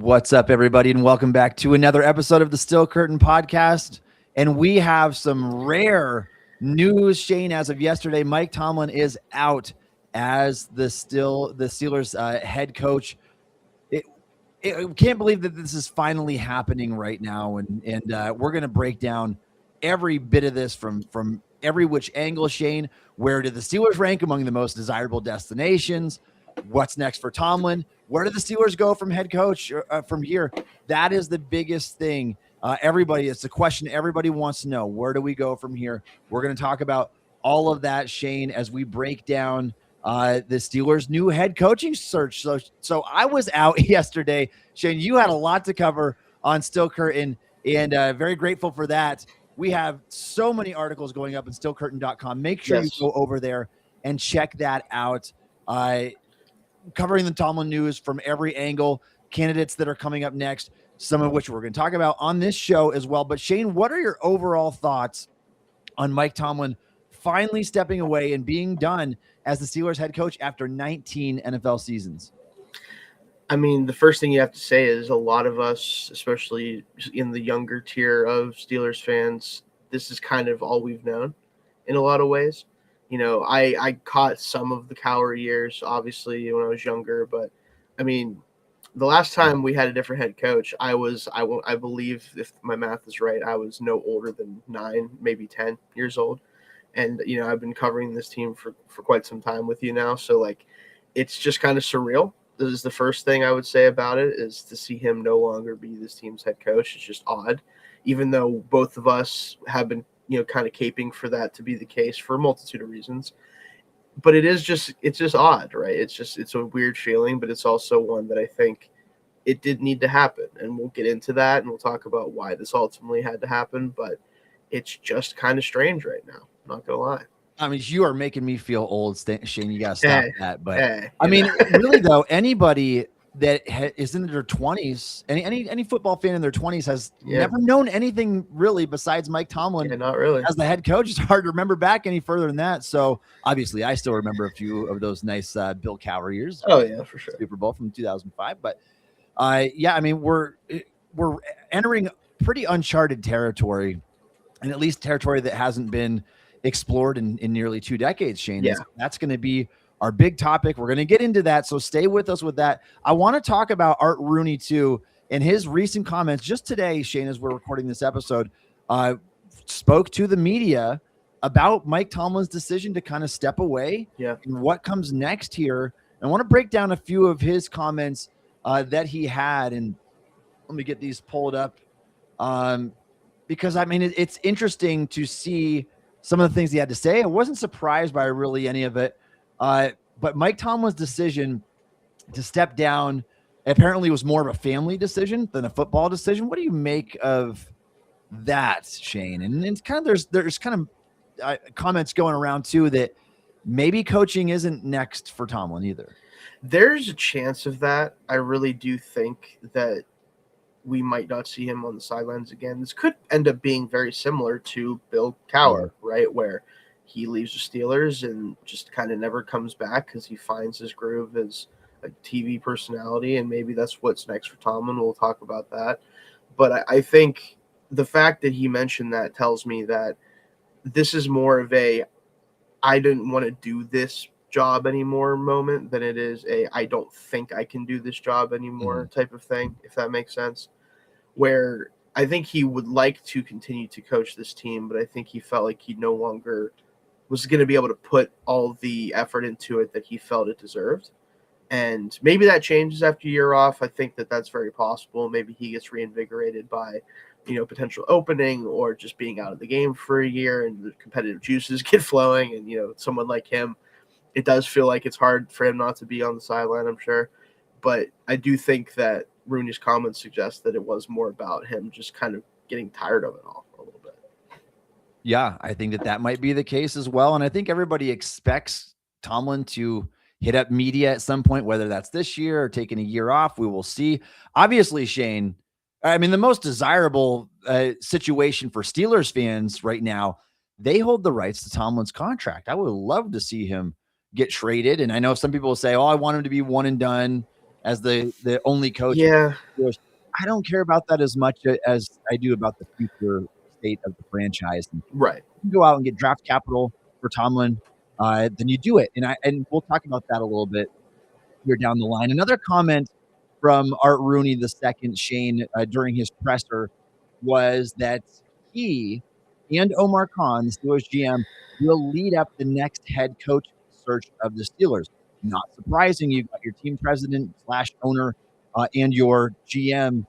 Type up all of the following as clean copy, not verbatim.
What's up, everybody, and welcome back to another episode of the Still Curtain podcast. And we have some rare news, Shayne. As of yesterday, Mike Tomlin is out as the Steelers head coach. Can't believe that this is finally happening right now, and we're going to break down every bit of this from every which angle. Shayne, where do the Steelers rank among the most desirable destinations? What's next for Tomlin? Where do the Steelers go from head coach from here? That is the biggest thing. It's the question everybody wants to know. Where do we go from here? We're going to talk about all of that, Shayne, as we break down the Steelers' new head coaching search. So I was out yesterday. Shayne, you had a lot to cover on Still Curtain, and very grateful for that. We have so many articles going up at stillcurtain.com. Make sure you go over there and check that out. Covering the Tomlin news from every angle, candidates that are coming up next, some of which we're going to talk about on this show as well. But Shayne, what are your overall thoughts on Mike Tomlin finally stepping away and being done as the Steelers head coach after 19 NFL seasons? I mean, the first thing you have to say is a lot of us, especially in the younger tier of Steelers fans, this is kind of all we've known in a lot of ways. You know, I caught some of the Cowher years, obviously, when I was younger. But, I mean, the last time we had a different head coach, I believe, if my math is right, I was no older than 9, maybe 10 years old. And, you know, I've been covering this team for quite some time with you now. So, like, it's just kind of surreal. This is the first thing I would say about it, is to see him no longer be this team's head coach. It's just odd, even though both of us have been, you know, kind of caping for that to be the case for a multitude of reasons. But it's just odd, right? It's a weird feeling, but it's also one that I think it did need to happen. And we'll get into that, and we'll talk about why this ultimately had to happen. But it's just kind of strange right now. I'm not going to lie. I mean, you are making me feel old, Shayne. You got to stop that. But I mean, really though, anybody that is in their 20s, any football fan in their 20s has never known anything really besides Mike Tomlin. Not really. As the head coach. It's hard to remember back any further than that. So obviously, I still remember a few of those nice Bill Cowher years. Oh yeah, for sure. Super Bowl from 2005. But I mean, we're entering pretty uncharted territory, and at least territory that hasn't been explored in nearly 2 decades, Shayne. Yeah. That's going to be our big topic. We're going to get into that, so stay with us with that. I want to talk about Art Rooney II and his recent comments just today, Shayne, as we're recording this episode, spoke to the media about Mike Tomlin's decision to kind of step away and what comes next here. And I want to break down a few of his comments that he had, and let me get these pulled up because, I mean, it's interesting to see some of the things he had to say. I wasn't surprised by really any of it. But Mike Tomlin's decision to step down apparently was more of a family decision than a football decision. What do you make of that, Shayne? And it's kind of there's kind of comments going around too that maybe coaching isn't next for Tomlin either. There's a chance of that. I really do think that we might not see him on the sidelines again. This could end up being very similar to Bill Cowher, right, where he leaves the Steelers and just kind of never comes back because he finds his groove as a TV personality, and maybe that's what's next for Tomlin. We'll talk about that. But I think the fact that he mentioned that tells me that this is more of a I didn't want to do this job anymore moment than it is a I don't think I can do this job anymore type of thing, if that makes sense. Where I think he would like to continue to coach this team, but I think he felt like he no longer was going to be able to put all the effort into it that he felt it deserved. And maybe that changes after a year off. I think that that's very possible. Maybe he gets reinvigorated by, you know, potential opening or just being out of the game for a year and the competitive juices get flowing. And, you know, someone like him, it does feel like it's hard for him not to be on the sideline, I'm sure. But I do think that Rooney's comments suggest that it was more about him just kind of getting tired of it all a little bit. Yeah, I think that might be the case as well. And I think everybody expects Tomlin to hit up media at some point, whether that's this year or taking a year off. We will see. Obviously, Shayne, I mean, the most desirable situation for Steelers fans right now, they hold the rights to Tomlin's contract. I would love to see him get traded. And I know some people will say, oh, I want him to be one and done. as the only coach. Yeah. I don't care about that as much as I do about the future state of the franchise. And Right. you go out and get draft capital for Tomlin, then you do it. And we'll talk about that a little bit here down the line. Another comment from Art Rooney II, Shayne, during his presser was that he and Omar Khan, the Steelers GM, will lead up the next head coach search of the Steelers. Not surprising, you've got your team president / owner and your GM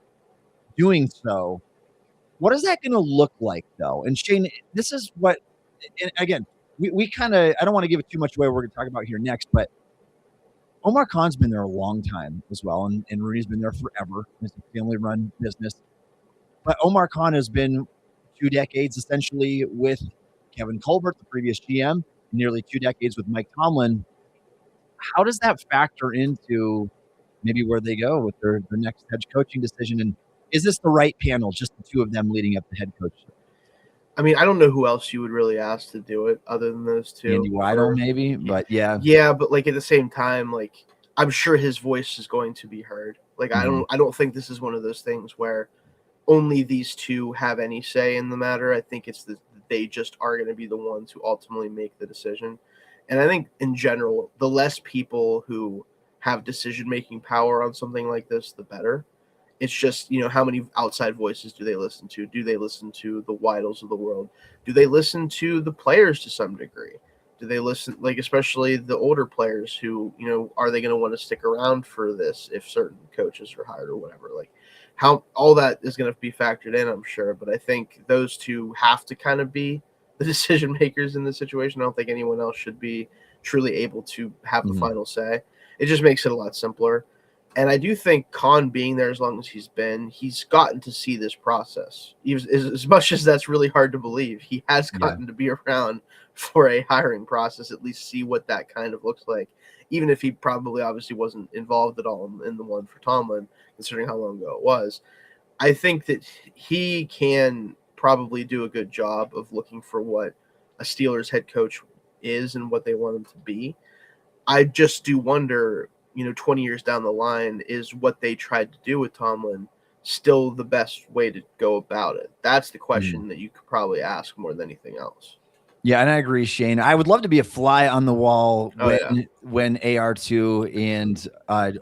doing so. What is that going to look like, though? And Shayne, this is what, and again, we kind of, I don't want to give it too much away. We're going to talk about here next, but Omar Khan's been there a long time as well, and Rooney's been there forever. It's a family-run business. But Omar Khan has been 2 decades essentially with Kevin Colbert, the previous GM, nearly 2 decades with Mike Tomlin. How does that factor into maybe where they go with their next head coaching decision? And is this the right panel, just the two of them leading up the head coach? I mean, I don't know who else you would really ask to do it other than those two. Andy Weidel, maybe, but yeah. Yeah, but like at the same time, like I'm sure his voice is going to be heard. Like I don't think this is one of those things where only these two have any say in the matter. I think it's they just are going to be the ones who ultimately make the decision. And I think in general, the less people who have decision-making power on something like this, the better. It's just, how many outside voices do they listen to? Do they listen to the Weidels of the world? Do they listen to the players to some degree? Do they listen, like, especially the older players who, are they going to want to stick around for this if certain coaches are hired or whatever? Like, how all that is going to be factored in, I'm sure. But I think those two have to kind of be the decision makers in this situation. I don't think anyone else should be truly able to have the final say. It just makes it a lot simpler. And I do think Khan being there as long as he's gotten to see this process. As much as that's really hard to believe, he has gotten to be around for a hiring process, at least see what that kind of looks like, even if he probably obviously wasn't involved at all in the one for Tomlin, considering how long ago it was. I think that he can probably do a good job of looking for what a Steelers head coach is and what they want him to be. I just do wonder, 20 years down the line, is what they tried to do with Tomlin still the best way to go about it? That's the question that you could probably ask more than anything else. Yeah, and I agree, Shayne. I would love to be a fly on the wall when AR2 and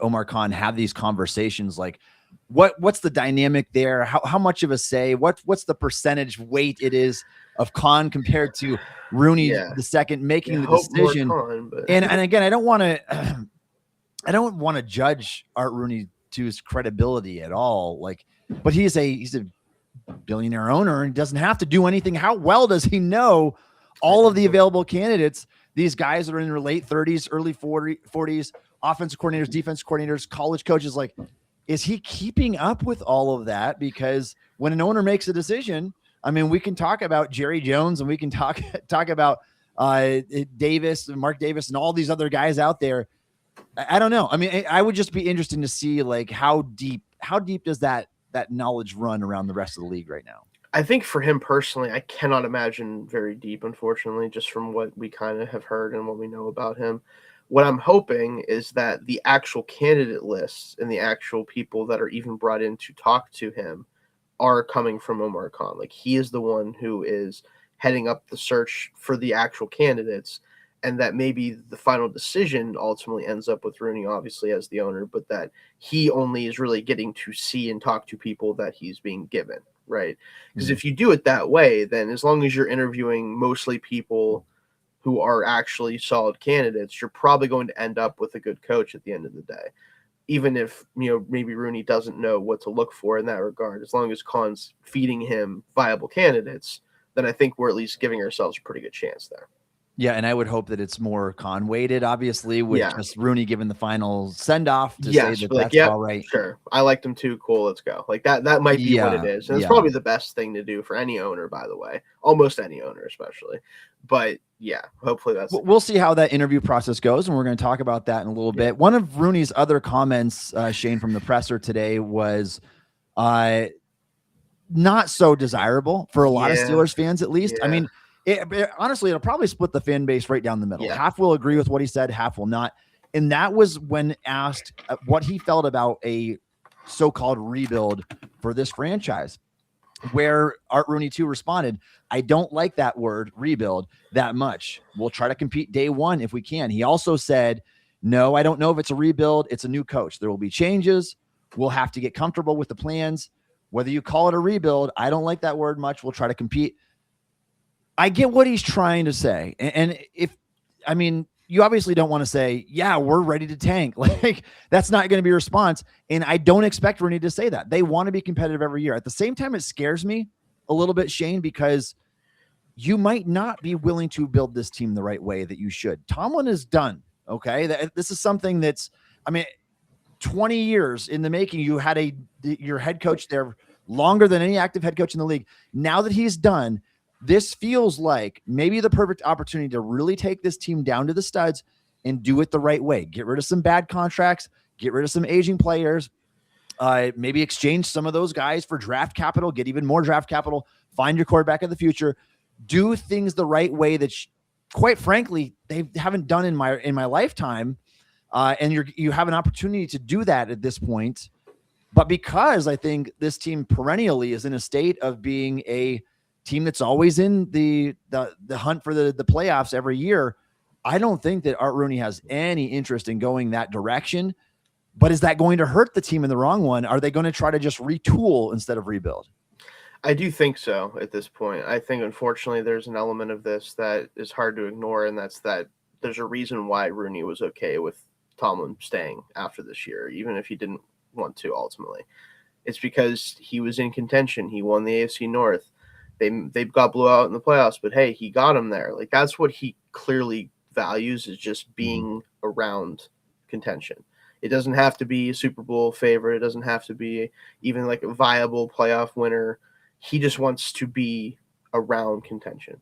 Omar Khan have these conversations. Like, what's the dynamic there? How much of a say? What's the percentage weight it is of Khan compared to Rooney the second making the decision? And again, I don't want to judge Art Rooney II's credibility at all. Like, but he's a billionaire owner and doesn't have to do anything. How well does he know all of the available candidates? These guys are in their late 30s, early 40s, offensive coordinators, defense coordinators, college coaches. Like, is he keeping up with all of that? Because when an owner makes a decision, I mean, we can talk about Jerry Jones and we can talk about Davis and Mark Davis and all these other guys out there. I don't know. I mean, I would just be interested to see, like, how deep does that knowledge run around the rest of the league right now? I think for him personally, I cannot imagine very deep, unfortunately, just from what we kind of have heard and what we know about him. What I'm hoping is that the actual candidate lists and the actual people that are even brought in to talk to him are coming from Omar Khan. Like, he is the one who is heading up the search for the actual candidates, and that maybe the final decision ultimately ends up with Rooney, obviously, as the owner, but that he only is really getting to see and talk to people that he's being given, right? Because if you do it that way, then as long as you're interviewing mostly people who are actually solid candidates, you're probably going to end up with a good coach at the end of the day. Even if, maybe Rooney doesn't know what to look for in that regard, as long as Khan's feeding him viable candidates, then I think we're at least giving ourselves a pretty good chance there. Yeah, and I would hope that it's more Khan weighted, obviously, with just Rooney giving the final send-off to say that that's all right. Sure. I liked him too. Cool, let's go. Like, that might be what it is. And it's probably the best thing to do for any owner, by the way. Almost any owner, especially. But, yeah, hopefully that's... We'll see how that interview process goes, and we're going to talk about that in a little bit. One of Rooney's other comments, Shayne, from the presser today was not so desirable for a lot of Steelers fans, at least. I mean, honestly, it'll probably split the fan base right down the middle. Half will agree with what he said, half will not. And that was when asked what he felt about a so-called rebuild for this franchise, where Art Rooney II responded, I don't like that word rebuild that much. We'll try to compete day one if we can. He also said, no, I don't know if it's a rebuild. It's a new coach. There will be changes. We'll have to get comfortable with the plans. Whether you call it a rebuild, I don't like that word much. We'll try to compete. I get what he's trying to say. And you obviously don't want to say, yeah, we're ready to tank. Like, that's not going to be a response. And I don't expect Rooney to say that. They want to be competitive every year. At the same time, it scares me a little bit, Shayne, because you might not be willing to build this team the right way that you should. Tomlin is done. Okay. This is something that's, 20 years in the making. You had your head coach there longer than any active head coach in the league. Now that he's done, this feels like maybe the perfect opportunity to really take this team down to the studs and do it the right way. Get rid of some bad contracts, get rid of some aging players, maybe exchange some of those guys for draft capital, get even more draft capital, find your quarterback of the future, do things the right way that, quite frankly, they haven't done in my lifetime. And you have an opportunity to do that at this point. But because I think this team perennially is in a state of being a team that's always in the hunt for the playoffs every year, I don't think that Art Rooney has any interest in going that direction. But is that going to hurt the team in the wrong one? Are they going to try to just retool instead of rebuild? I do think so at this point. I think, unfortunately, there's an element of this that is hard to ignore, and that's that there's a reason why Rooney was okay with Tomlin staying after this year, even if he didn't want to ultimately. It's because he was in contention. He won the AFC North. They got blew out in the playoffs, but hey, he got him there. Like, that's what he clearly values, is just being around contention. It doesn't have to be a Super Bowl favorite. It doesn't have to be even like a viable playoff winner. He just wants to be around contention.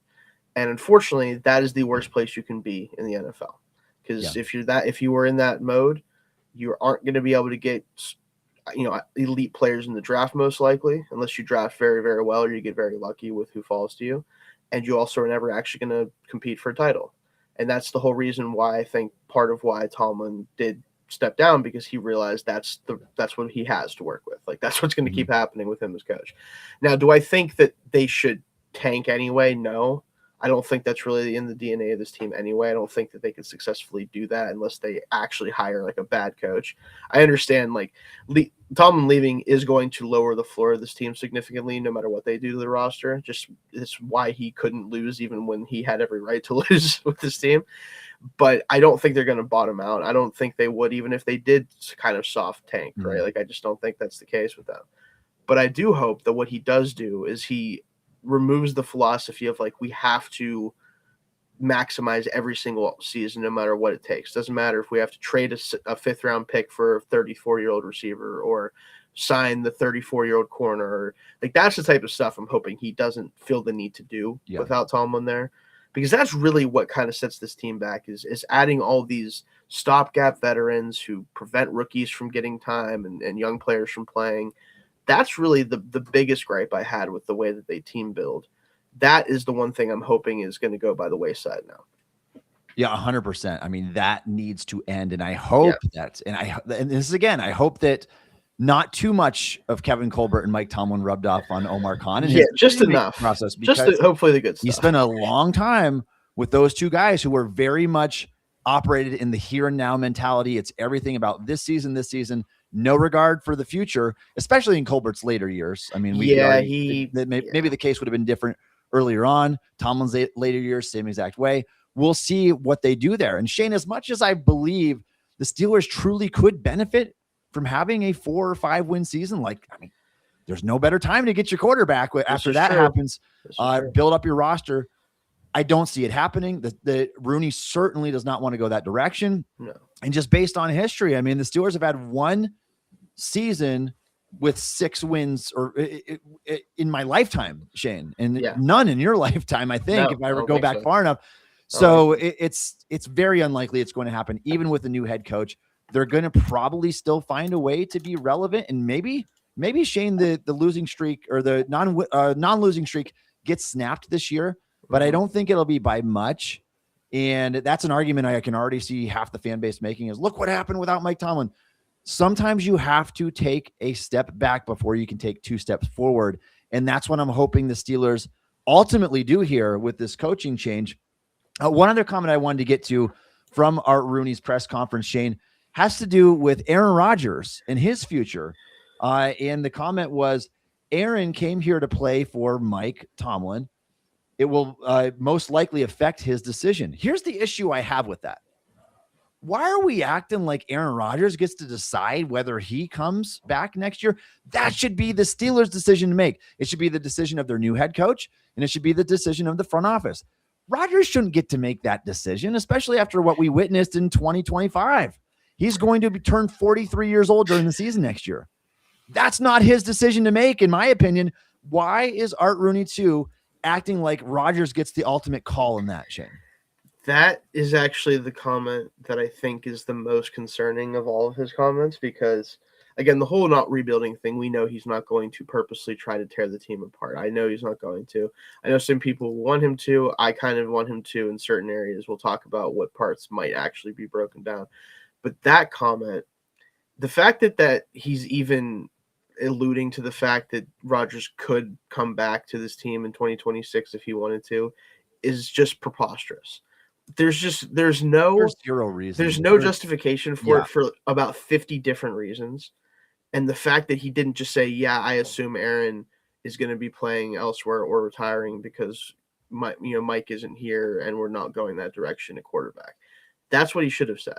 And unfortunately, that is the worst place you can be in the NFL. Because if you were in that mode, you aren't going to be able to get elite players in the draft, most likely, unless you draft very, very well, or you get very lucky with who falls to you. And you also are never actually going to compete for a title. And that's the whole reason why I think part of why Tomlin did step down, because he realized that's what he has to work with. Like, that's what's going to keep happening with him as coach. Now, do I think that they should tank anyway? No. I don't think that's really in the DNA of this team anyway. I don't think that they could successfully do that unless they actually hire like a bad coach. I understand Tomlin leaving is going to lower the floor of this team significantly, no matter what they do to the roster. Just it's why he couldn't lose even when he had every right to lose with this team. But I don't think they're going to bottom out. I don't think they would, even if they did kind of soft tank, right? Like, I just don't think that's the case with them. But I do hope that what he does do is he removes the philosophy of like, we have to maximize every single season, no matter what it takes. Doesn't matter if we have to trade a fifth round pick for a 34-year-old receiver or sign the 34-year-old corner. Or, like, that's the type of stuff I'm hoping he doesn't feel the need to do without Tomlin there, because that's really what kind of sets this team back is adding all these stopgap veterans who prevent rookies from getting time and young players from playing. That's really the biggest gripe I had with the way that they team build. That is the one thing I'm hoping is going to go by the wayside now. Yeah, 100%. I mean, that needs to end. And I hope and this is, again, I hope that not too much of Kevin Colbert and Mike Tomlin rubbed off on Omar Khan. And just enough. Process, hopefully the good stuff. He spent a long time with those two guys who were very much operated in the here and now mentality. It's everything about this season, no regard for the future, especially in Colbert's later years. I mean, maybe the case would have been different earlier on. Tomlin's later years, same exact way. We'll see what they do there. And Shayne, as much as I believe the Steelers truly could benefit from having a 4 or 5 win season, there's no better time to get your quarterback after that happens. Build up your roster. I don't see it happening. The Rooney certainly does not want to go that direction. No. And just based on history, I mean, the Steelers have had one season with 6 wins or in my lifetime, Shayne, and none in your lifetime, I think, if I ever go back far enough. So it's very unlikely it's going to happen, even with the new head coach. They're going to probably still find a way to be relevant, and maybe Shayne, the losing streak or the non-losing streak gets snapped this year, but I don't think it'll be by much. And that's an argument I can already see half the fan base making is, look what happened without Mike Tomlin. Sometimes you have to take a step back before you can take 2 steps forward. And that's what I'm hoping the Steelers ultimately do here with this coaching change. One other comment I wanted to get to from Art Rooney's press conference, Shayne, has to do with Aaron Rodgers and his future. And the comment was, Aaron came here to play for Mike Tomlin. It will most likely affect his decision. Here's the issue I have with that. Why are we acting like Aaron Rodgers gets to decide whether he comes back next year? That should be the Steelers' decision to make. It should be the decision of their new head coach, and it should be the decision of the front office. Rodgers shouldn't get to make that decision, especially after what we witnessed in 2025. He's going to turn 43 years old during the season next year. That's not his decision to make, in my opinion. Why is Art Rooney II acting like Rodgers gets the ultimate call in that, Shayne? That is actually the comment that I think is the most concerning of all of his comments, because, again, the whole not rebuilding thing, we know he's not going to purposely try to tear the team apart. I know he's not going to. I know some people want him to. I kind of want him to in certain areas. We'll talk about what parts might actually be broken down. But that comment, the fact that he's even alluding to the fact that Rodgers could come back to this team in 2026 if he wanted to, is just preposterous. There's no zero reason. There's no justification for it for about 50 different reasons. And the fact that he didn't just say, yeah, I assume Aaron is going to be playing elsewhere or retiring because Mike isn't here and we're not going that direction at quarterback. That's what he should have said.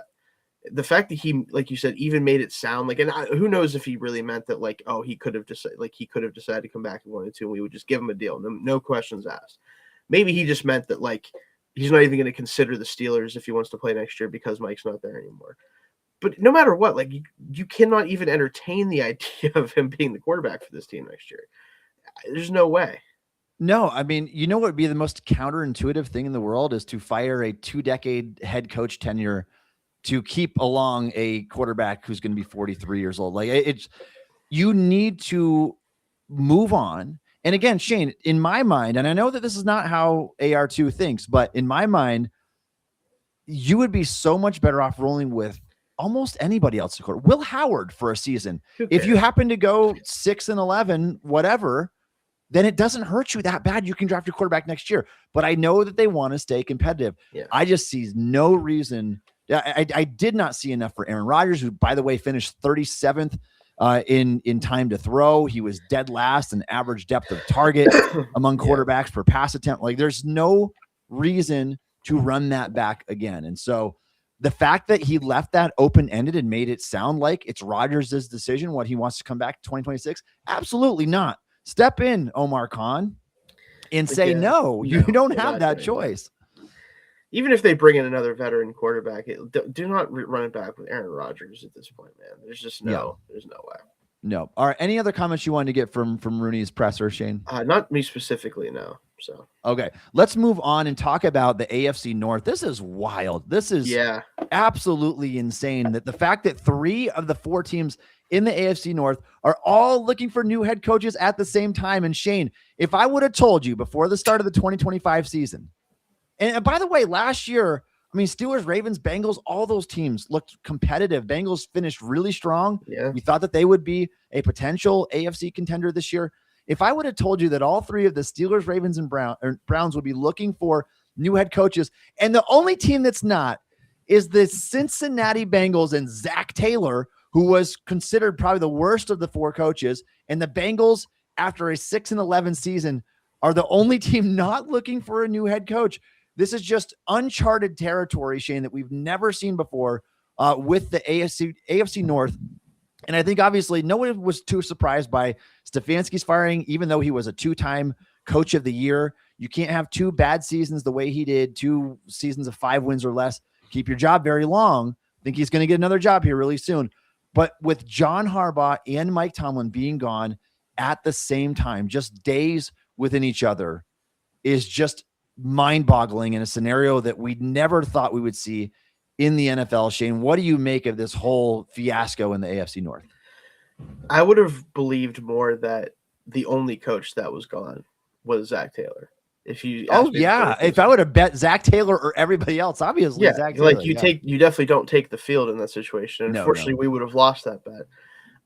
The fact that he, like you said, even made it sound like, and who knows if he really meant that, like, oh, he could have decided to come back if he wanted to, and we would just give him a deal, no questions asked. Maybe he just meant that, like, he's not even going to consider the Steelers if he wants to play next year because Mike's not there anymore. But no matter what, like, you cannot even entertain the idea of him being the quarterback for this team next year. There's no way. No, I mean, you know what would be the most counterintuitive thing in the world is to fire a 2-decade head coach tenure to keep along a quarterback who's going to be 43 years old. Like, you need to move on. And again, Shayne, in my mind, and I know that this is not how AR2 thinks, but in my mind, you would be so much better off rolling with almost anybody else to court. Will Howard for a season. If you happen to go 6-11, whatever, then it doesn't hurt you that bad. You can draft your quarterback next year. But I know that they want to stay competitive. Yeah. I just see no reason. I did not see enough for Aaron Rodgers, who, by the way, finished 37th in time to throw. He was dead last in average depth of target among quarterbacks per pass attempt. Like, there's no reason to run that back again. And so the fact that he left that open-ended and made it sound like it's Rodgers' decision, what he wants to come back to 2026, absolutely not. Step in, Omar Khan, and say, no, you don't have that choice. Even if they bring in another veteran quarterback, do not run it back with Aaron Rodgers at this point, man. There's just there's no way. No. All right. Any other comments you wanted to get from Rooney's presser, Shayne? Not me specifically, no. So okay, let's move on and talk about the AFC North. This is wild. This is absolutely insane. That the fact that 3 of the 4 teams in the AFC North are all looking for new head coaches at the same time. And Shayne, if I would have told you before the start of the 2025 season, and by the way, last year, I mean, Steelers, Ravens, Bengals, all those teams looked competitive. Bengals finished really strong. Yeah. We thought that they would be a potential AFC contender this year. If I would have told you that all 3 of the Steelers, Ravens, and Browns would be looking for new head coaches, and the only team that's not is the Cincinnati Bengals and Zach Taylor, who was considered probably the worst of the 4 coaches, and the Bengals, after a 6-11 season, are the only team not looking for a new head coach. This is just uncharted territory, Shayne, that we've never seen before with the AFC North. And I think obviously no one was too surprised by Stefanski's firing, even though he was a 2-time coach of the year. You can't have 2 bad seasons the way he did, 2 seasons of 5 wins or less. Keep your job very long. I think he's going to get another job here really soon. But with John Harbaugh and Mike Tomlin being gone at the same time, just days within each other, is just mind-boggling in a scenario that we never thought we would see in the NFL. Shayne, what do you make of this whole fiasco in the AFC North? I would have believed more that the only coach that was gone was Zach Taylor. If you if I would have bet Zach Taylor or everybody else, obviously Zach Taylor. Like you definitely don't take the field in that situation. Unfortunately, we would have lost that bet.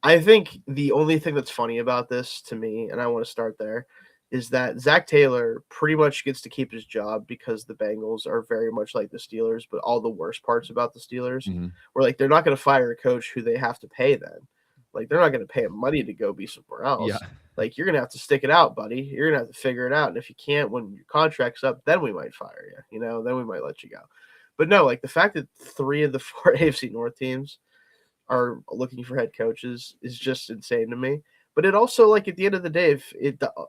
I think the only thing that's funny about this to me, and I want to start there, is that Zach Taylor pretty much gets to keep his job because the Bengals are very much like the Steelers, but all the worst parts about the Steelers were like they're not going to fire a coach who they have to pay then. Like they're not going to pay him money to go be somewhere else. Yeah. Like you're going to have to stick it out, buddy. You're going to have to figure it out. And if you can't, when your contract's up, then we might fire you, you know, then we might let you go. But no, like the fact that 3 of the 4 AFC North teams are looking for head coaches is just insane to me. But it also, like, at the end of the day,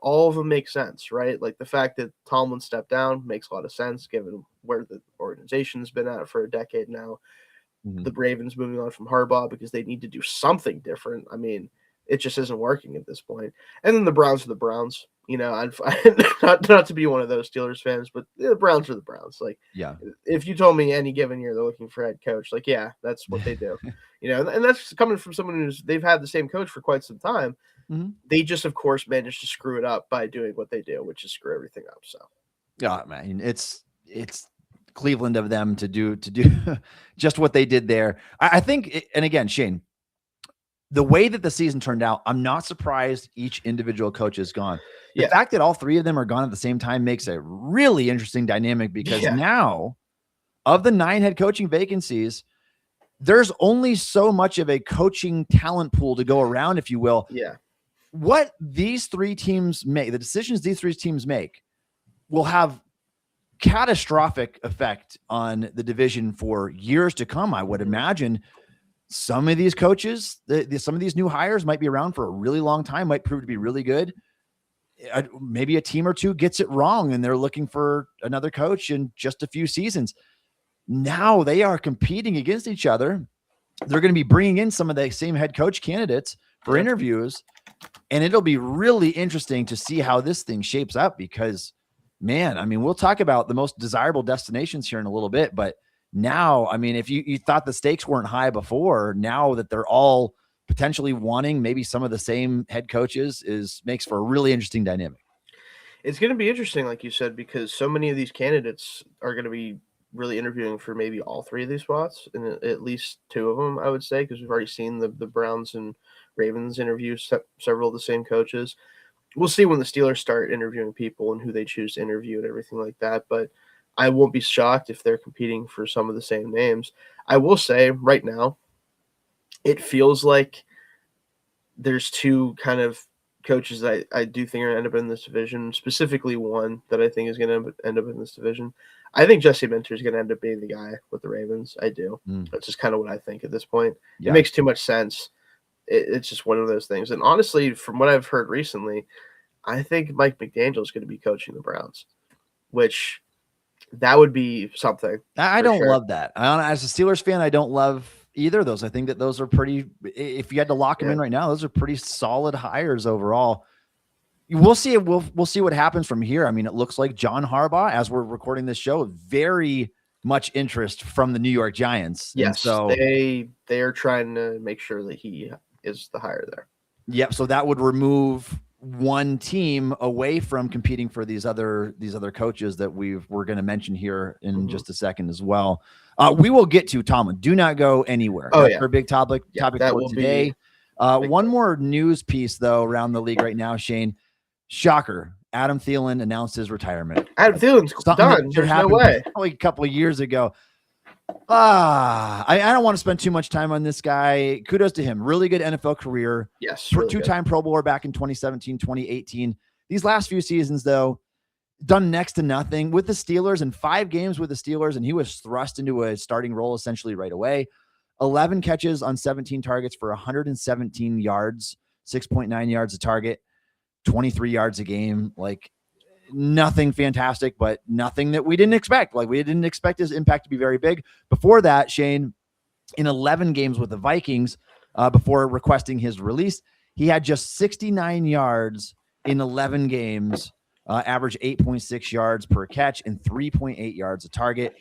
all of them make sense, right? Like, the fact that Tomlin stepped down makes a lot of sense, given where the organization's been at for a decade now. The Ravens moving on from Harbaugh because they need to do something different. I mean, it just isn't working at this point. And then the Browns are the Browns. You know, not to be one of those Steelers fans, but the Browns are the Browns. Like, if you told me any given year they're looking for a head coach, like, yeah, that's what they do. You know, and that's coming from someone they've had the same coach for quite some time. They just, of course, managed to screw it up by doing what they do, which is screw everything up. So, yeah, man, it's Cleveland of them to do just what they did there. I think, and again, Shayne, the way that the season turned out, I'm not surprised each individual coach is gone. The fact that all 3 of them are gone at the same time makes a really interesting dynamic because now, of the 9 head coaching vacancies, there's only so much of a coaching talent pool to go around, if you will. Yeah. What these 3 teams make, the decisions these 3 teams make, will have catastrophic effect on the division for years to come. I would imagine some of these coaches, some of these new hires might be around for a really long time, might prove to be really good. Maybe a team or 2 gets it wrong and they're looking for another coach in just a few seasons. Now they are competing against each other. They're going to be bringing in some of the same head coach candidates for interviews. And it'll be really interesting to see how this thing shapes up because, man, I mean, we'll talk about the most desirable destinations here in a little bit, but now, I mean, if you thought the stakes weren't high before, now that they're all potentially wanting maybe some of the same head coaches makes for a really interesting dynamic. It's going to be interesting, like you said, because so many of these candidates are going to be really interviewing for maybe all 3 of these spots, and at least 2 of them, I would say, because we've already seen the Browns and Ravens interview several of the same coaches. We'll see when the Steelers start interviewing people and who they choose to interview and everything like that, but I won't be shocked if they're competing for some of the same names. I will say right now, it feels like there's 2 kind of coaches that I do think are going to end up in this division, specifically one that I think is going to end up in this division. I think Jesse Minter is going to end up being the guy with the Ravens. I do. That's just kind of what I think at this point. It makes too much sense. It's just one of those things. And honestly, from what I've heard recently, I think Mike McDaniel is going to be coaching the Browns, which that would be something. I don't love that. As a Steelers fan, I don't love either of those. I think that those are pretty, if you had to lock them in right now, those are pretty solid hires overall. We'll see. We'll see what happens from here. I mean, it looks like John Harbaugh, as we're recording this show, very much interest from the New York Giants. Yes. And so they are trying to make sure that he is the hire there. Yep. So that would remove one team away from competing for these other coaches that we're going to mention here in just a second as well. We will get to Tomlin. Do not go anywhere. That's our big topic for today. One more news piece though around the league right now, Shayne. Shocker. Adam Thielen announced his retirement. Adam Thielen's done. There's no way. Probably a couple of years ago. I don't want to spend too much time on this guy. Kudos to him. Really good NFL career. Yes. Really 2-time Pro Bowler back in 2017, 2018. These last few seasons, though, done next to nothing with the Steelers in 5 games with the Steelers, and he was thrust into a starting role essentially right away. 11 catches on 17 targets for 117 yards, 6.9 yards a target, 23 yards a game. Like, nothing fantastic, but nothing that we didn't expect. Like, we didn't expect his impact to be very big. Before that, Shayne, in 11 games with the Vikings, before requesting his release, he had just 69 yards in 11 games, average 8.6 yards per catch and 3.8 yards a target.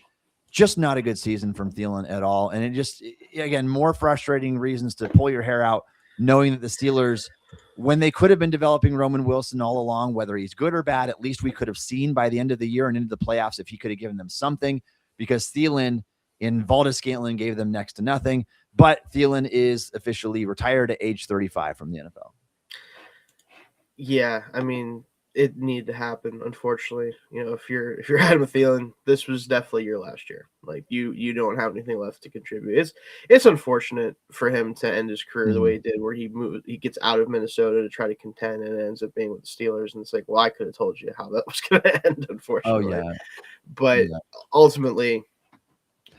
Just not a good season from Thielen at all. And it just, again, more frustrating reasons to pull your hair out, knowing that the Steelers when they could have been developing Roman Wilson all along, whether he's good or bad, at least we could have seen by the end of the year and into the playoffs if he could have given them something, because Thielen and Valdez-Scantling gave them next to nothing. But Thielen is officially retired at age 35 from the NFL. Yeah, I mean, it needed to happen, unfortunately. You know, if you're Adam Thielen, this was definitely your last year. Like, you don't have anything left to contribute. It's unfortunate for him to end his career the way he did, where he gets out of Minnesota to try to contend and it ends up being with the Steelers. And it's like, well, I could have told you how that was going to end, unfortunately. Oh, yeah. But ultimately,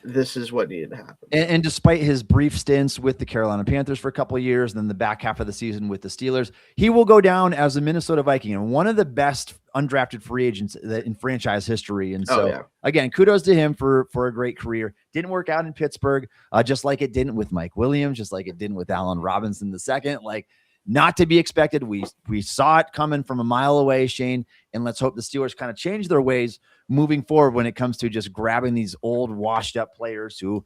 this is what needed to happen. And despite his brief stints with the Carolina Panthers for a couple of years, and then the back half of the season with the Steelers, he will go down as a Minnesota Viking and one of the best undrafted free agents in franchise history. And so, again, kudos to him for a great career. Didn't work out in Pittsburgh, just like it didn't with Mike Williams, just like it didn't with Allen Robinson II. Like, not to be expected. We saw it coming from a mile away, Shayne, and let's hope the Steelers kind of change their ways moving forward when it comes to just grabbing these old, washed-up players who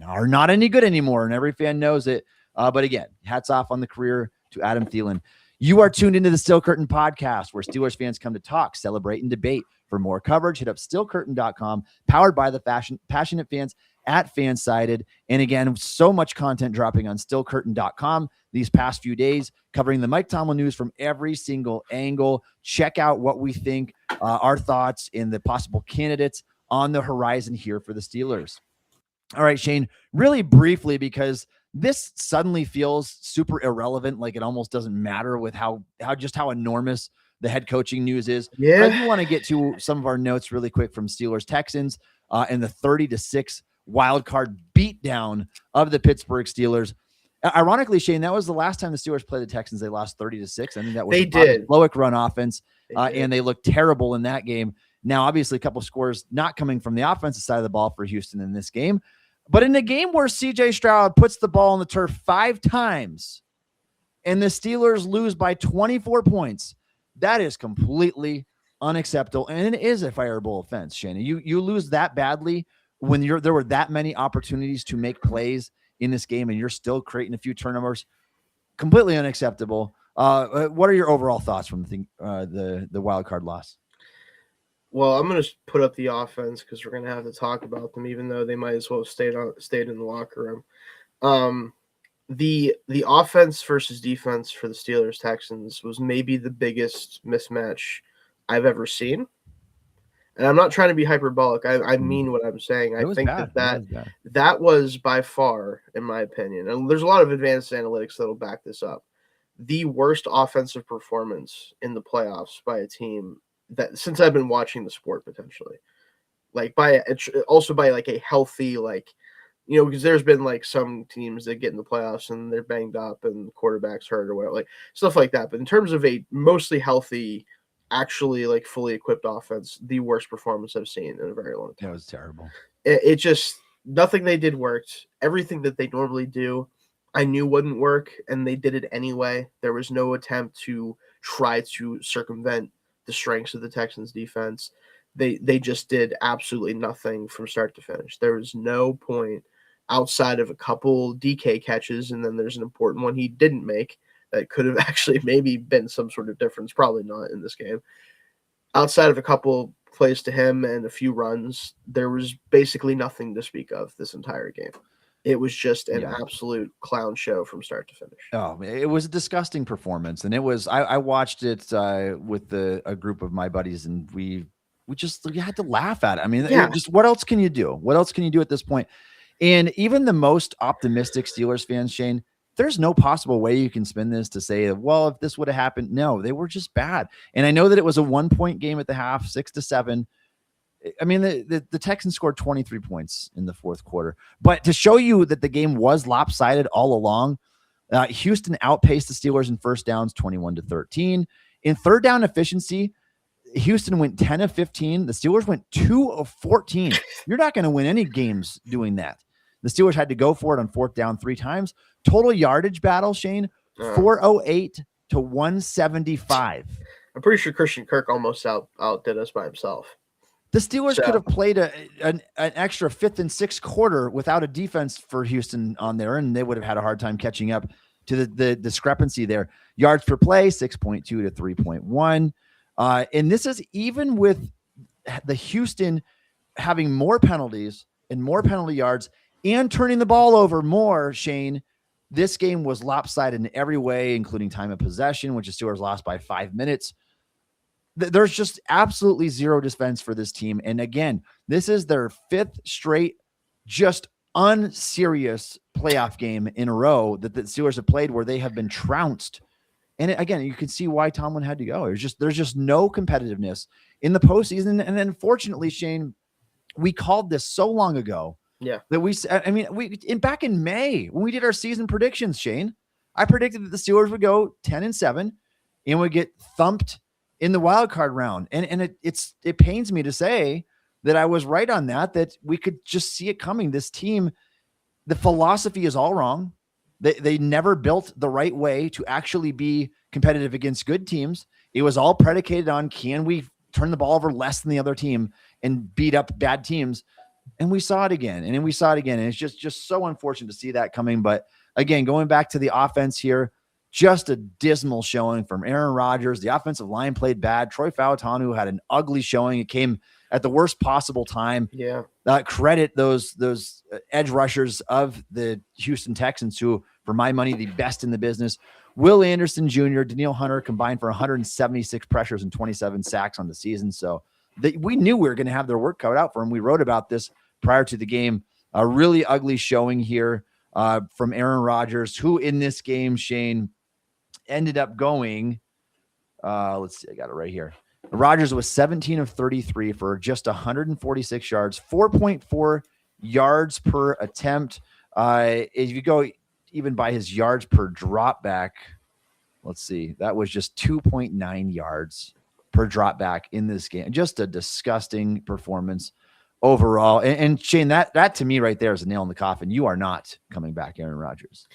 are not any good anymore, and every fan knows it. But again, hats off on the career to Adam Thielen. You are tuned into the Steel Curtain podcast, where Steelers fans come to talk, celebrate, and debate. For more coverage, hit up steelcurtain.com, powered by the passionate fans at Fansided. And again, so much content dropping on steelcurtain.com these past few days, covering the Mike Tomlin news from every single angle. Check out what we think, our thoughts, and the possible candidates on the horizon here for the Steelers. All right, Shayne, really briefly, because this suddenly feels super irrelevant, like it almost doesn't matter with how enormous the head coaching news is. Yeah. I do want to get to some of our notes really quick from Steelers Texans and the 30-6 wild card beatdown of the Pittsburgh Steelers. Ironically, Shayne, that was the last time the Steelers played the Texans. They lost 30-6. I think that was a Loic run offense, and they looked terrible in that game. Now, obviously, a couple of scores not coming from the offensive side of the ball for Houston in this game. But in a game where C.J. Stroud puts the ball on the turf 5 times and the Steelers lose by 24 points, that is completely unacceptable. And it is a fireable offense, Shayne. You lose that badly when there were that many opportunities to make plays in this game and you're still creating a few turnovers. Completely unacceptable. What are your overall thoughts from the wild card loss? Well, I'm going to put up the offense because we're going to have to talk about them, even though they might as well have stayed in the locker room. The offense versus defense for the Steelers Texans was maybe the biggest mismatch I've ever seen. And I'm not trying to be hyperbolic. I mean what I'm saying. I think that was by far, in my opinion, and there's a lot of advanced analytics that'll back this up, the worst offensive performance in the playoffs by a team that since I've been watching the sport, potentially, like by like a healthy, like, you know, because there's been like some teams that get in the playoffs and they're banged up and the quarterback's hurt or whatever, like stuff like that. But in terms of a mostly healthy, actually like fully equipped offense, the worst performance I've seen in a very long time. That was terrible. It just, nothing they did worked. Everything that they normally do, I knew wouldn't work, and they did it anyway. There was no attempt to try to circumvent the strengths of the Texans defense. They just did absolutely nothing from start to finish. There was no point outside of a couple DK catches, and then there's an important one he didn't make that could have actually maybe been some sort of difference. Probably not in this game. Outside of a couple plays to him and a few runs, there was basically nothing to speak of this entire game. It was just an absolute clown show from start to finish. Oh, it was a disgusting performance. And it was, I watched it with a group of my buddies, and we had to laugh at it. I mean, just what else can you do? What else can you do at this point? And even the most optimistic Steelers fans, Shayne, there's no possible way you can spin this to say, well, if this would have happened, no, they were just bad. And I know that it was a 1-point game at the half, 6-7. I mean, the Texans scored 23 points in the fourth quarter. But to show you that the game was lopsided all along, Houston outpaced the Steelers in first downs 21-13. In third down efficiency, Houston went 10 of 15. The Steelers went 2 of 14. You're not going to win any games doing that. The Steelers had to go for it on fourth down 3 times. Total yardage battle, Shayne, 408 to 175. I'm pretty sure Christian Kirk almost outdid us by himself. The Steelers could have played an extra 5th and 6th quarter without a defense for Houston on there, and they would have had a hard time catching up. to the discrepancy there. Yards per play, 6.2 to 3.1. And this is even with the Houston having more penalties and more penalty yards and turning the ball over more, Shayne. This game was lopsided in every way, including time of possession, which the Steelers lost by 5 minutes. There's just absolutely zero defense for this team. And again, this is their 5th straight just unserious playoff game in a row that the Steelers have played where they have been trounced. And again, you can see why Tomlin had to go. There's just no competitiveness in the postseason. And then fortunately, Shayne, we called this so long ago. Yeah. That back in May when we did our season predictions, Shayne, I predicted that the Steelers would go 10-7 and would get thumped in the wild card round. And it pains me to say that I was right on that we could just see it coming. This team, the philosophy is all wrong. They never built the right way to actually be competitive against good teams. It was all predicated on, can we turn the ball over less than the other team and beat up bad teams? And we saw it again. And then we saw it again. And it's just so unfortunate to see that coming. But again, going back to the offense here, just a dismal showing from Aaron Rodgers. The offensive line played bad. Troy Fautanu had an ugly showing. It came at the worst possible time. Yeah. Credit those edge rushers of the Houston Texans, who, for my money, the best in the business. Will Anderson Jr., Danielle Hunter combined for 176 pressures and 27 sacks on the season. So we knew we were going to have their work cut out for them. We wrote about this prior to the game. A really ugly showing here from Aaron Rodgers, who in this game, Shayne, ended up going, let's see, I got it right here. Rodgers was 17 of 33 for just 146 yards, 4.4 yards per attempt. If you go even by his yards per drop back, let's see, that was just 2.9 yards per drop back in this game. Just a disgusting performance overall. And Shayne, that to me right there is a nail in the coffin. You are not coming back, Aaron Rodgers.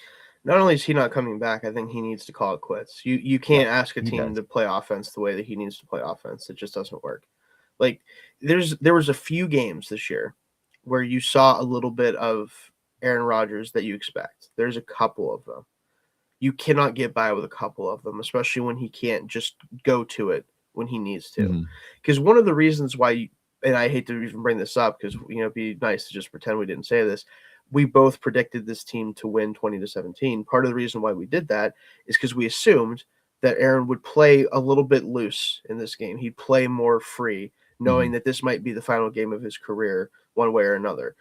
Not only is he not coming back, I think he needs to call it quits. You can't ask a team to play offense the way that he needs to play offense. It just doesn't work. Like there was a few games this year where you saw a little bit of Aaron Rodgers that you expect. There's a couple of them. You cannot get by with a couple of them, especially when he can't just go to it when he needs to. Because one of the reasons why, and I hate to even bring this up because it'd be nice to just pretend we didn't say this. We both predicted this team to win 20-17. Part of the reason why we did that is because we assumed that Aaron would play a little bit loose in this game. He'd play more free, knowing that this might be the final game of his career one way or another.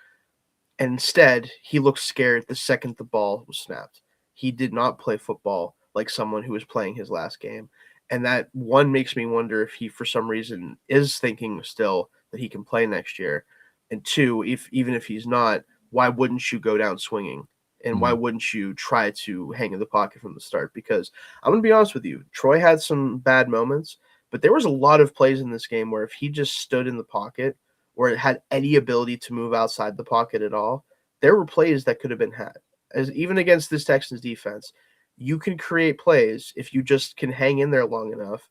And instead, he looked scared the second the ball was snapped. He did not play football like someone who was playing his last game. And that, one, makes me wonder if he, for some reason, is thinking still that he can play next year. And two, even if he's not, why wouldn't you go down swinging? And why wouldn't you try to hang in the pocket from the start? Because I'm going to be honest with you, Troy had some bad moments, but there was a lot of plays in this game where if he just stood in the pocket or it had any ability to move outside the pocket at all, there were plays that could have been had. As even against this Texans defense, you can create plays if you just can hang in there long enough.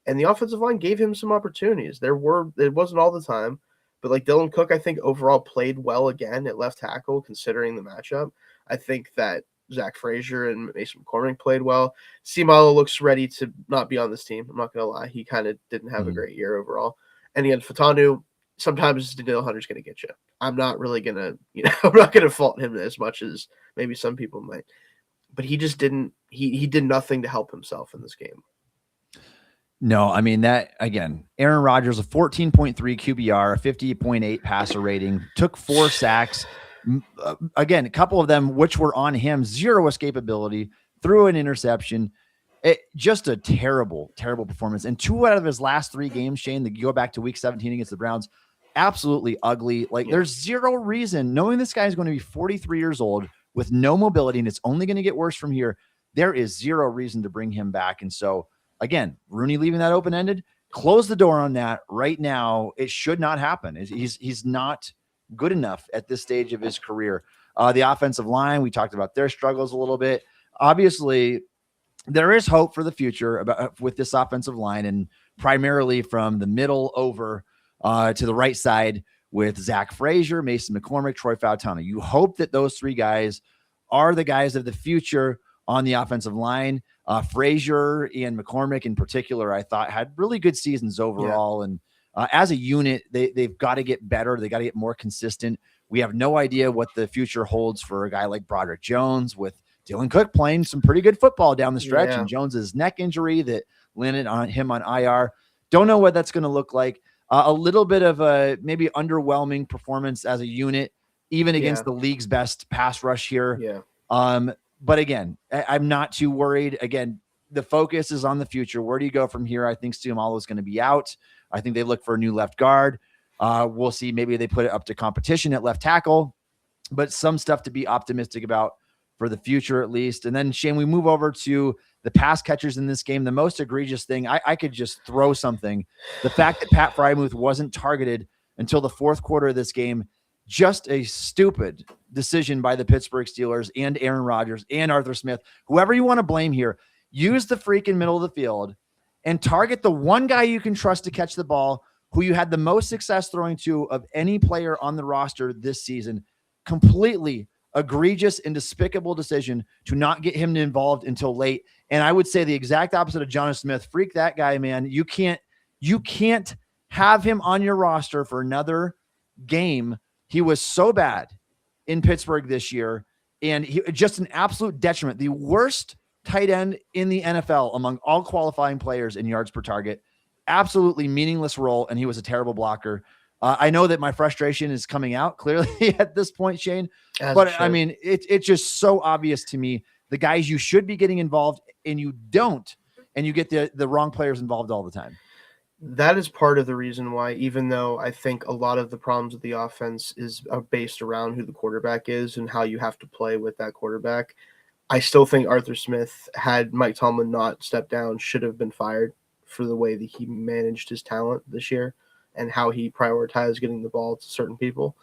And the offensive line gave him some opportunities. It wasn't all the time. But like Dylan Cook, I think overall played well again at left tackle, considering the matchup. I think that Zach Frazier and Mason McCormick played well. Seumalo looks ready to not be on this team. I'm not going to lie. He kind of didn't have a great year overall. And again, Fautanu, sometimes Danielle Hunter's going to get you. I'm not really going to, I'm not going to fault him as much as maybe some people might. But he just didn't, he did nothing to help himself in this game. No, I mean that again, Aaron Rodgers, a 14.3 QBR, a 50.8 passer rating, took 4 sacks. Again, a couple of them, which were on him, 0 escapability, threw an interception. Just a terrible, terrible performance. And 2 out of his last 3 games, Shayne, that you go back to week 17 against the Browns, absolutely ugly. There's 0 reason, knowing this guy is going to be 43 years old with no mobility, and it's only going to get worse from here. There is 0 reason to bring him back. And so, again, Rooney leaving that open-ended, close the door on that right now. It should not happen. He's not good enough at this stage of his career. The offensive line, we talked about their struggles a little bit. Obviously, there is hope for the future with this offensive line, and primarily from the middle over to the right side with Zach Frazier, Mason McCormick, Troy Fautanu. You hope that those 3 guys are the guys of the future on the offensive line. Frazier and McCormick in particular, I thought had really good seasons overall. And as a unit, they've got to get better. They got to get more consistent. We have no idea what the future holds for a guy like Broderick Jones, with Dylan Cook playing some pretty good football down the stretch, and Jones's neck injury that landed on him on IR. Don't know what that's going to look like. A little bit of a maybe underwhelming performance as a unit, even against the league's best pass rush here. Yeah. But again, I'm not too worried. Again, the focus is on the future. Where do you go from here? I think Stuamalo is going to be out. I think they look for a new left guard. We'll see. Maybe they put it up to competition at left tackle, but some stuff to be optimistic about for the future, at least. And then, Shayne, we move over to the pass catchers in this game. The most egregious thing, I could just throw something. The fact that Pat Freiermuth wasn't targeted until the fourth quarter of this game, just a stupid decision by the Pittsburgh Steelers and Aaron Rodgers and Arthur Smith, whoever you want to blame here. Use the freaking middle of the field and target the one guy you can trust to catch the ball, who you had the most success throwing to of any player on the roster this season. Completely egregious and despicable decision to not get him involved until late. And I would say the exact opposite of Jonnu Smith. Freak that guy, man. You can't have him on your roster for another game. He was so bad in Pittsburgh this year, and he just an absolute detriment. The worst tight end in the NFL among all qualifying players in yards per target. Absolutely meaningless role, and he was a terrible blocker. I know that my frustration is coming out clearly at this point, Shayne, but I mean, it's just so obvious to me. The guys you should be getting involved, and you don't, and you get the wrong players involved all the time. That is part of the reason why, even though I think a lot of the problems with the offense are based around who the quarterback is and how you have to play with that quarterback, I still think Arthur Smith, had Mike Tomlin not stepped down, should have been fired for the way that he managed his talent this year and how he prioritized getting the ball to certain people.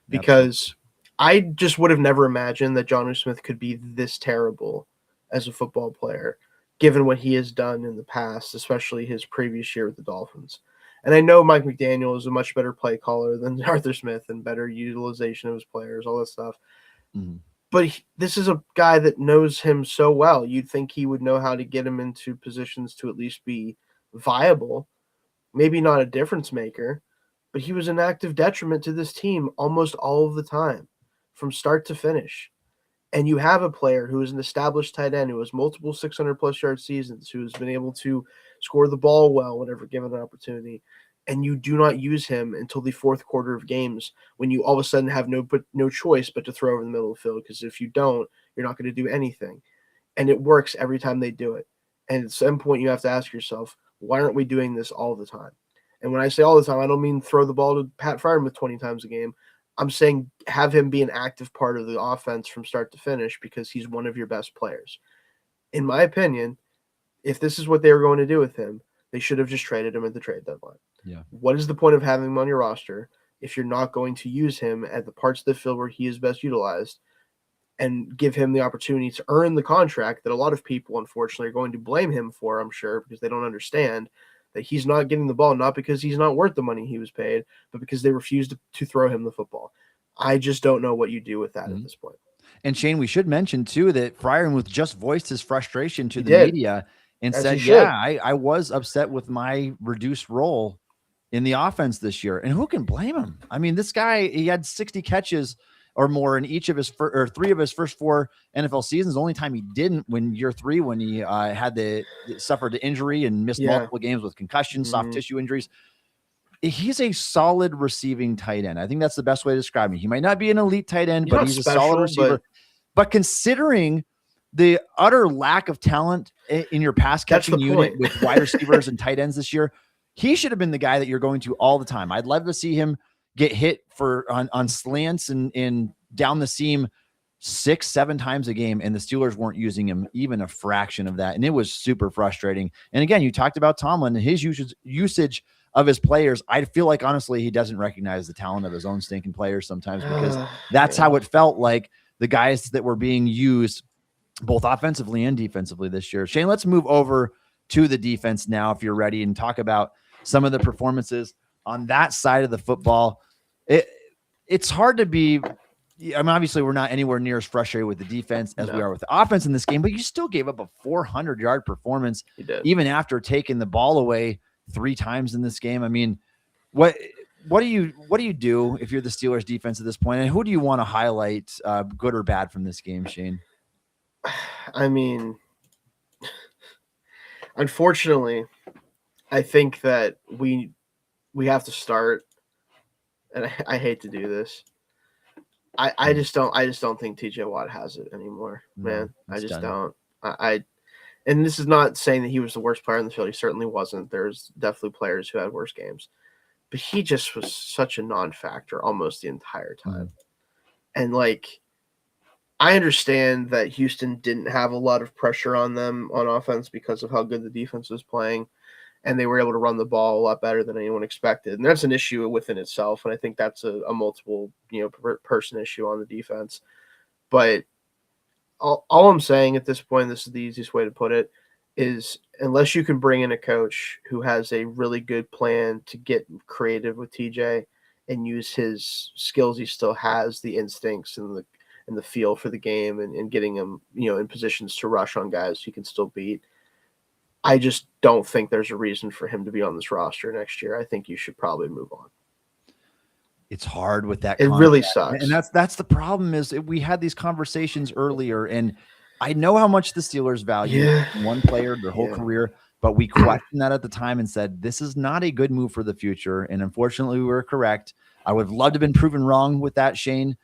Because I just would have never imagined that Jonnu Smith could be this terrible as a football player, given what he has done in the past, especially his previous year with the Dolphins. And I know Mike McDaniel is a much better play caller than Arthur Smith and better utilization of his players, all that stuff. Mm-hmm. But this is a guy that knows him so well. You'd think he would know how to get him into positions to at least be viable, maybe not a difference maker, but he was an active detriment to this team almost all of the time from start to finish. And you have a player who is an established tight end who has multiple 600-plus yard seasons, who has been able to score the ball well whenever given an opportunity, and you do not use him until the fourth quarter of games when you all of a sudden have no choice but to throw over the middle of the field, because if you don't, you're not going to do anything. And it works every time they do it. And at some point you have to ask yourself, why aren't we doing this all the time? And when I say all the time, I don't mean throw the ball to Pat Freiermuth 20 times a game. I'm saying have him be an active part of the offense from start to finish, because he's one of your best players. In my opinion, if this is what they were going to do with him, they should have just traded him at the trade deadline. Yeah. What is the point of having him on your roster if you're not going to use him at the parts of the field where he is best utilized and give him the opportunity to earn the contract that a lot of people, unfortunately, are going to blame him for, I'm sure, because they don't understand that he's not getting the ball, not because he's not worth the money he was paid, but because they refused to throw him the football. I just don't know what you do with that at this point. And Shayne, we should mention too that Freiermuth just voiced his frustration to the media and said, I was upset with my reduced role in the offense this year. And who can blame him? I mean, this guy, he had 60 catches or more in each of his three of his first four NFL seasons. The only time he didn't year three, when he suffered the injury and missed multiple games with concussions, soft tissue injuries. He's a solid receiving tight end. I think that's the best way to describe him. He might not be an elite tight end, but he's a solid receiver. But considering the utter lack of talent in your pass catching unit with wide receivers and tight ends this year, he should have been the guy that you're going to all the time. I'd love to see him get hit on slants and down the seam 6-7 times a game, and the Steelers weren't using him even a fraction of that. And it was super frustrating. And again, you talked about Tomlin and his usage of his players. I feel like, honestly, he doesn't recognize the talent of his own stinking players sometimes, because that's how it felt like the guys that were being used both offensively and defensively this year. Shayne, let's move over to the defense now, if you're ready, and talk about some of the performances on that side of the football. It's hard to be I mean, obviously we're not anywhere near as frustrated with the defense as we are with the offense in this game, but you still gave up a 400-yard performance even after taking the ball away 3 times in this game. I mean, what do you do if you're the Steelers defense at this point, and who do you want to highlight, good or bad, from this game, Shayne? I mean, unfortunately, I think that we have to start, and I hate to do this. I just don't think TJ Watt has it anymore, man. I just don't. And this is not saying that he was the worst player in the field. He certainly wasn't. There's definitely players who had worse games, but he just was such a non-factor almost the entire time. And like, I understand that Houston didn't have a lot of pressure on them on offense because of how good the defense was playing, and they were able to run the ball a lot better than anyone expected. And that's an issue within itself, and I think that's a multiple, person issue on the defense. But all I'm saying at this point, this is the easiest way to put it, is unless you can bring in a coach who has a really good plan to get creative with TJ and use his skills he still has, the instincts and the feel for the game, and getting him, in positions to rush on guys he can still beat, I just don't think there's a reason for him to be on this roster next year. I think you should probably move on. It's hard with that. It really sucks. And that's the problem, is we had these conversations earlier, and I know how much the Steelers value one player their whole career, but we questioned that at the time and said, this is not a good move for the future. And unfortunately we were correct. I would have loved to have been proven wrong with that, Shayne,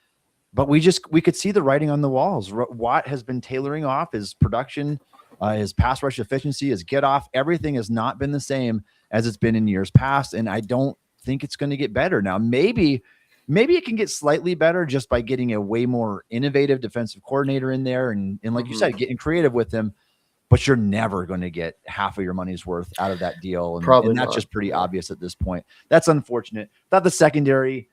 but we could see the writing on the walls. Watt has been tailoring off his production, his pass rush efficiency, his get off. Everything has not been the same as it's been in years past. And I don't think it's going to get better. Now, maybe it can get slightly better just by getting a way more innovative defensive coordinator in there. And like you said, getting creative with him, but you're never going to get half of your money's worth out of that deal. And that's just pretty obvious at this point. That's unfortunate. Thought the secondary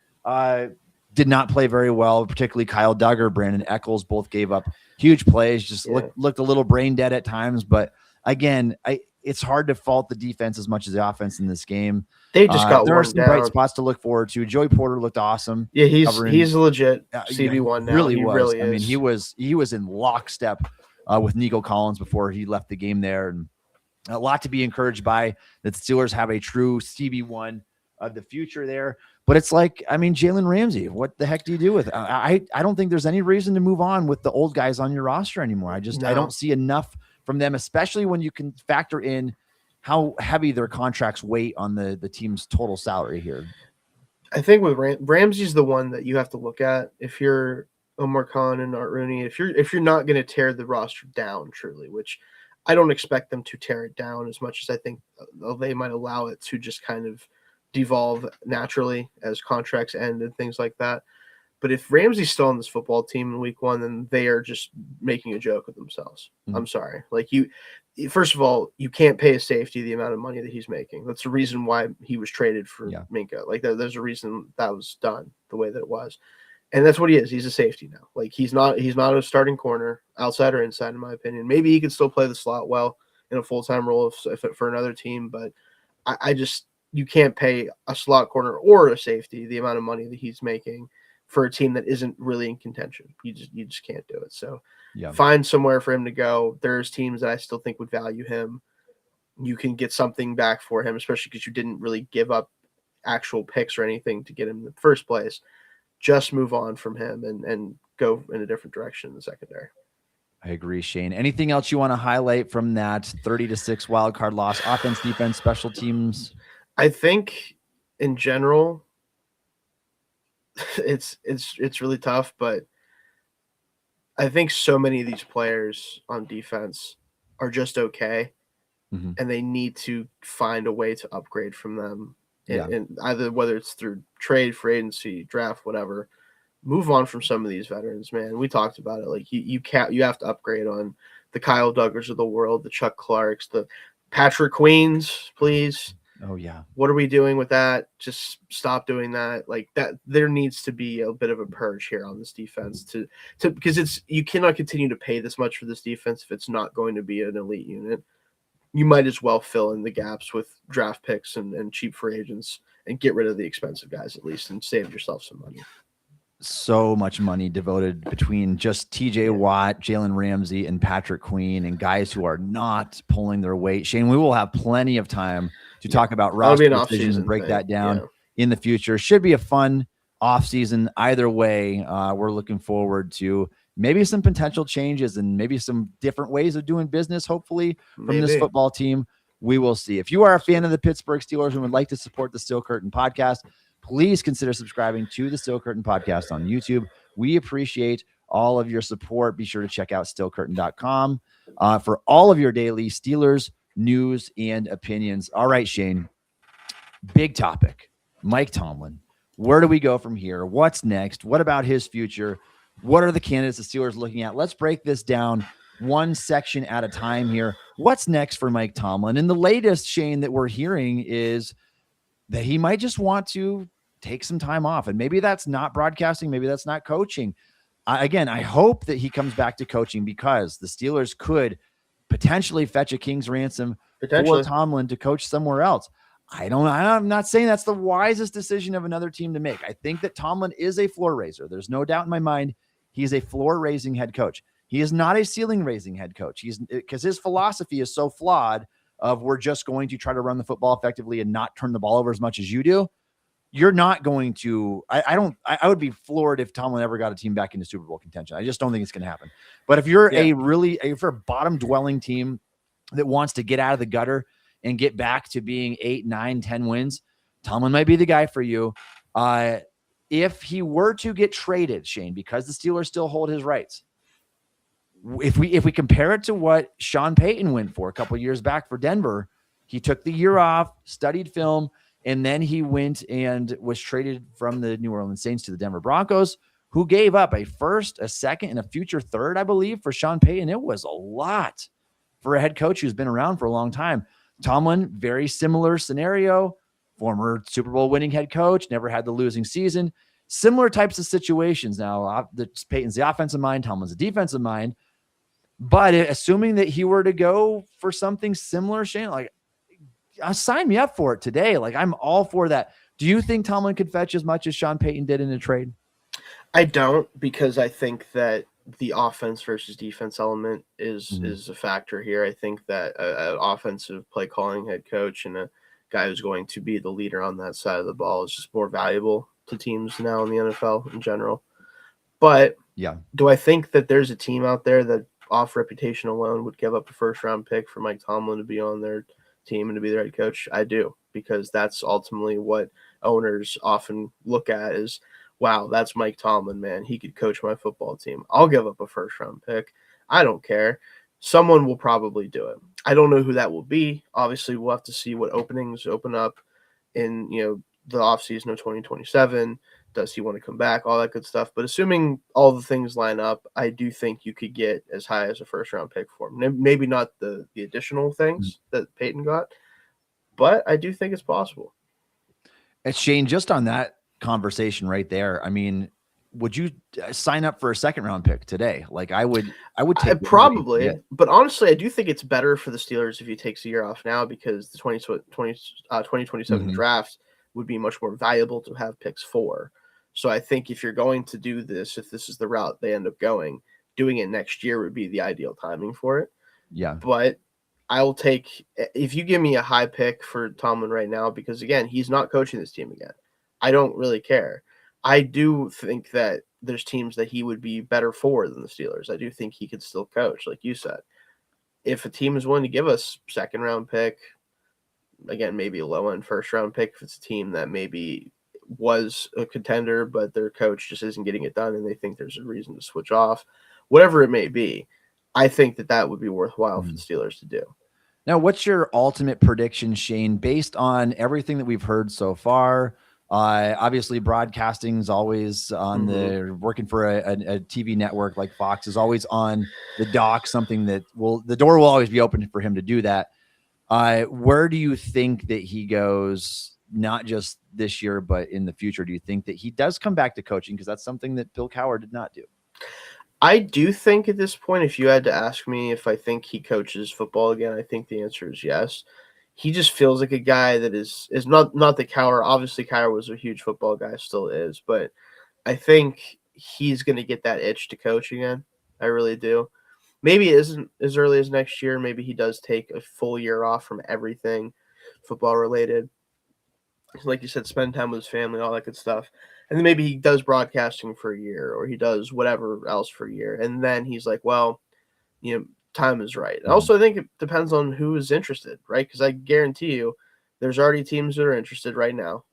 did not play very well, particularly Kyle Duggar, Brandon Eccles, both gave up huge plays, just looked a little brain dead at times. But again, it's hard to fault the defense as much as the offense in this game. They just got there are some down. Bright spots to look forward to. Joey Porter looked awesome. Yeah, he's a legit CB1 now. Really he was. Really is. I mean, he was in lockstep with Nico Collins before he left the game there, and a lot to be encouraged by. That Steelers have a true CB1 of the future there. But it's like, I mean, Jalen Ramsey, what the heck do you do with it? I don't think there's any reason to move on with the old guys on your roster anymore. I don't see enough from them, especially when you can factor in how heavy their contracts weight on the team's total salary here. I think with Ramsey's the one that you have to look at if you're Omar Khan and Art Rooney. If you're not going to tear the roster down truly, which I don't expect them to tear it down as much as I think they might allow it to just kind of devolve naturally as contracts end and things like that. But if Ramsey's still on this football team in week 1, then they are just making a joke of themselves. I'm sorry. Like, first of all, you can't pay a safety the amount of money that he's making. That's the reason why he was traded for Minka. Like, there's a reason that was done the way that it was. And that's what he is. He's a safety now. Like, he's not a starting corner, outside or inside, in my opinion. Maybe he could still play the slot well in a full-time role if for another team, but you can't pay a slot corner or a safety the amount of money that he's making for a team that isn't really in contention. You just can't do it. So find somewhere for him to go. There's teams that I still think would value him. You can get something back for him, especially because you didn't really give up actual picks or anything to get him in the first place. Just move on from him and go in a different direction in the secondary. I agree, Shayne. Anything else you want to highlight from that 30-6 wild card loss? Offense, defense, special teams? I think in general, it's really tough, but I think so many of these players on defense are just okay, and they need to find a way to upgrade from them. And either whether it's through trade, free agency, draft, whatever, move on from some of these veterans, man. We talked about it. Like you have to upgrade on the Kyle Duggars of the world, the Chuck Clarks, the Patrick Queens, please. Oh yeah. What are we doing with that? Just stop doing that. Like that, there needs to be a bit of a purge here on this defense to because you cannot continue to pay this much for this defense if it's not going to be an elite unit. You might as well fill in the gaps with draft picks and cheap free agents and get rid of the expensive guys at least and save yourself some money. so much money devoted between just TJ Watt, Jalen Ramsey, and Patrick Queen, and guys who are not pulling their weight. Shayne, we will have plenty of time to talk about roster decisions and break that down in the future. Should be a fun offseason either way. We're looking forward to maybe some potential changes and maybe some different ways of doing business, hopefully, from this football team. We will see. If you are a fan of the Pittsburgh Steelers and would like to support the Steel Curtain podcast, please consider subscribing to the Steel Curtain podcast on YouTube. We appreciate all of your support. Be sure to check out steelcurtain.com for all of your daily Steelers news and opinions. All right, Shayne, big topic. Mike Tomlin. Where do we go from here? What's next? What about his future? What are the candidates the Steelers looking at? Let's break this down one section at a time here. What's next for Mike Tomlin? And the latest, Shayne, that we're hearing is that he might just want to take some time off. And maybe that's not broadcasting. Maybe that's not coaching. I hope that he comes back to coaching because the Steelers could potentially fetch a king's ransom for Tomlin to coach somewhere else. I'm not saying that's the wisest decision of another team to make. I think that Tomlin is a floor raiser. There's no doubt in my mind. He's a floor raising head coach. He is not a ceiling raising head coach. Because his philosophy is so flawed of we're just going to try to run the football effectively and not turn the ball over as much as you do. You're not going to, I would be floored if Tomlin ever got a team back into Super Bowl contention. I just don't think it's going to happen. But if you're if you're a bottom dwelling team that wants to get out of the gutter and get back to being 8, 9, 10 wins, Tomlin might be the guy for you. If he were to get traded, Shayne, because the Steelers still hold his rights, if we compare it to what Sean Payton went for a couple of years back for Denver, he took the year off, studied film, and then he went and was traded from the New Orleans Saints to the Denver Broncos, who gave up a first, a second, and a future third, I believe, for Sean Payton. It was a lot for a head coach who's been around for a long time. Tomlin, very similar scenario, former Super Bowl winning head coach, never had the losing season. Similar types of situations. Now, Payton's the offensive mind, Tomlin's the defensive mind. But assuming that he were to go for something similar, Shayne, sign me up for it today. I'm all for that. Do you think Tomlin could fetch as much as Sean Payton did in a trade? I don't, because I think that the offense versus defense element is a factor here. I think that an offensive play calling head coach and a guy who's going to be the leader on that side of the ball is just more valuable to teams now in the NFL in general. But do I think that there's a team out there that off reputation alone would give up a first round pick for Mike Tomlin to be on their team and to be their head coach? I do, because that's ultimately what owners often look at is, wow, that's Mike Tomlin, man. He could coach my football team. I'll give up a first round pick. I don't care. Someone will probably do it. I don't know who that will be. Obviously, we'll have to see what openings open up in, the offseason of 2027. Does he want to come back? All that good stuff. But assuming all the things line up, I do think you could get as high as a first-round pick for him. Maybe not the additional things that Peyton got, but I do think it's possible. And Shayne, just on that conversation right there, I mean, would you sign up for a second-round pick today? I would take probably. But honestly, I do think it's better for the Steelers if he takes a year off now, because the 2027 draft would be much more valuable to have picks for. So I think if you're going to do this, if this is the route they end up going, doing it next year would be the ideal timing for it. Yeah. But I'll take, if you give me a high pick for Tomlin right now, because again, he's not coaching this team again. I don't really care. I do think that there's teams that he would be better for than the Steelers. I do think he could still coach, like you said. If a team is willing to give us second round pick, again, maybe a low end first round pick, if it's a team that maybe was a contender, but their coach just isn't getting it done and they think there's a reason to switch off, whatever it may be, I think that would be worthwhile for the Steelers to do. Now, what's your ultimate prediction, Shayne, based on everything that we've heard so far? Obviously, broadcasting is always on working for a TV network like Fox is always on the dock, something that the door will always be open for him to do that. Where do you think that he goes, not just this year, but in the future? Do you think that he does come back to coaching? Because that's something that Bill Cowher did not do. I do think at this point, if you had to ask me if I think he coaches football again, I think the answer is yes. He just feels like a guy that is not that Cowher. Obviously, Cowher was a huge football guy, still is, but I think he's going to get that itch to coach again. I really do. Maybe it isn't as early as next year. Maybe he does take a full year off from everything football related. Like you said, spend time with his family, all that good stuff. And then maybe he does broadcasting for a year, or he does whatever else for a year. And then he's like, well, time is right. And also, I think it depends on who is interested, right? Because I guarantee you there's already teams that are interested right now.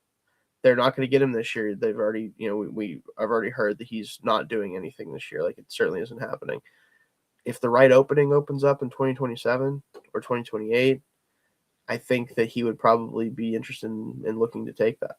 They're not going to get him this year. They've already, I've already heard that he's not doing anything this year. Like, it certainly isn't happening. If the right opening opens up in 2027 or 2028, I think that he would probably be interested in looking to take that.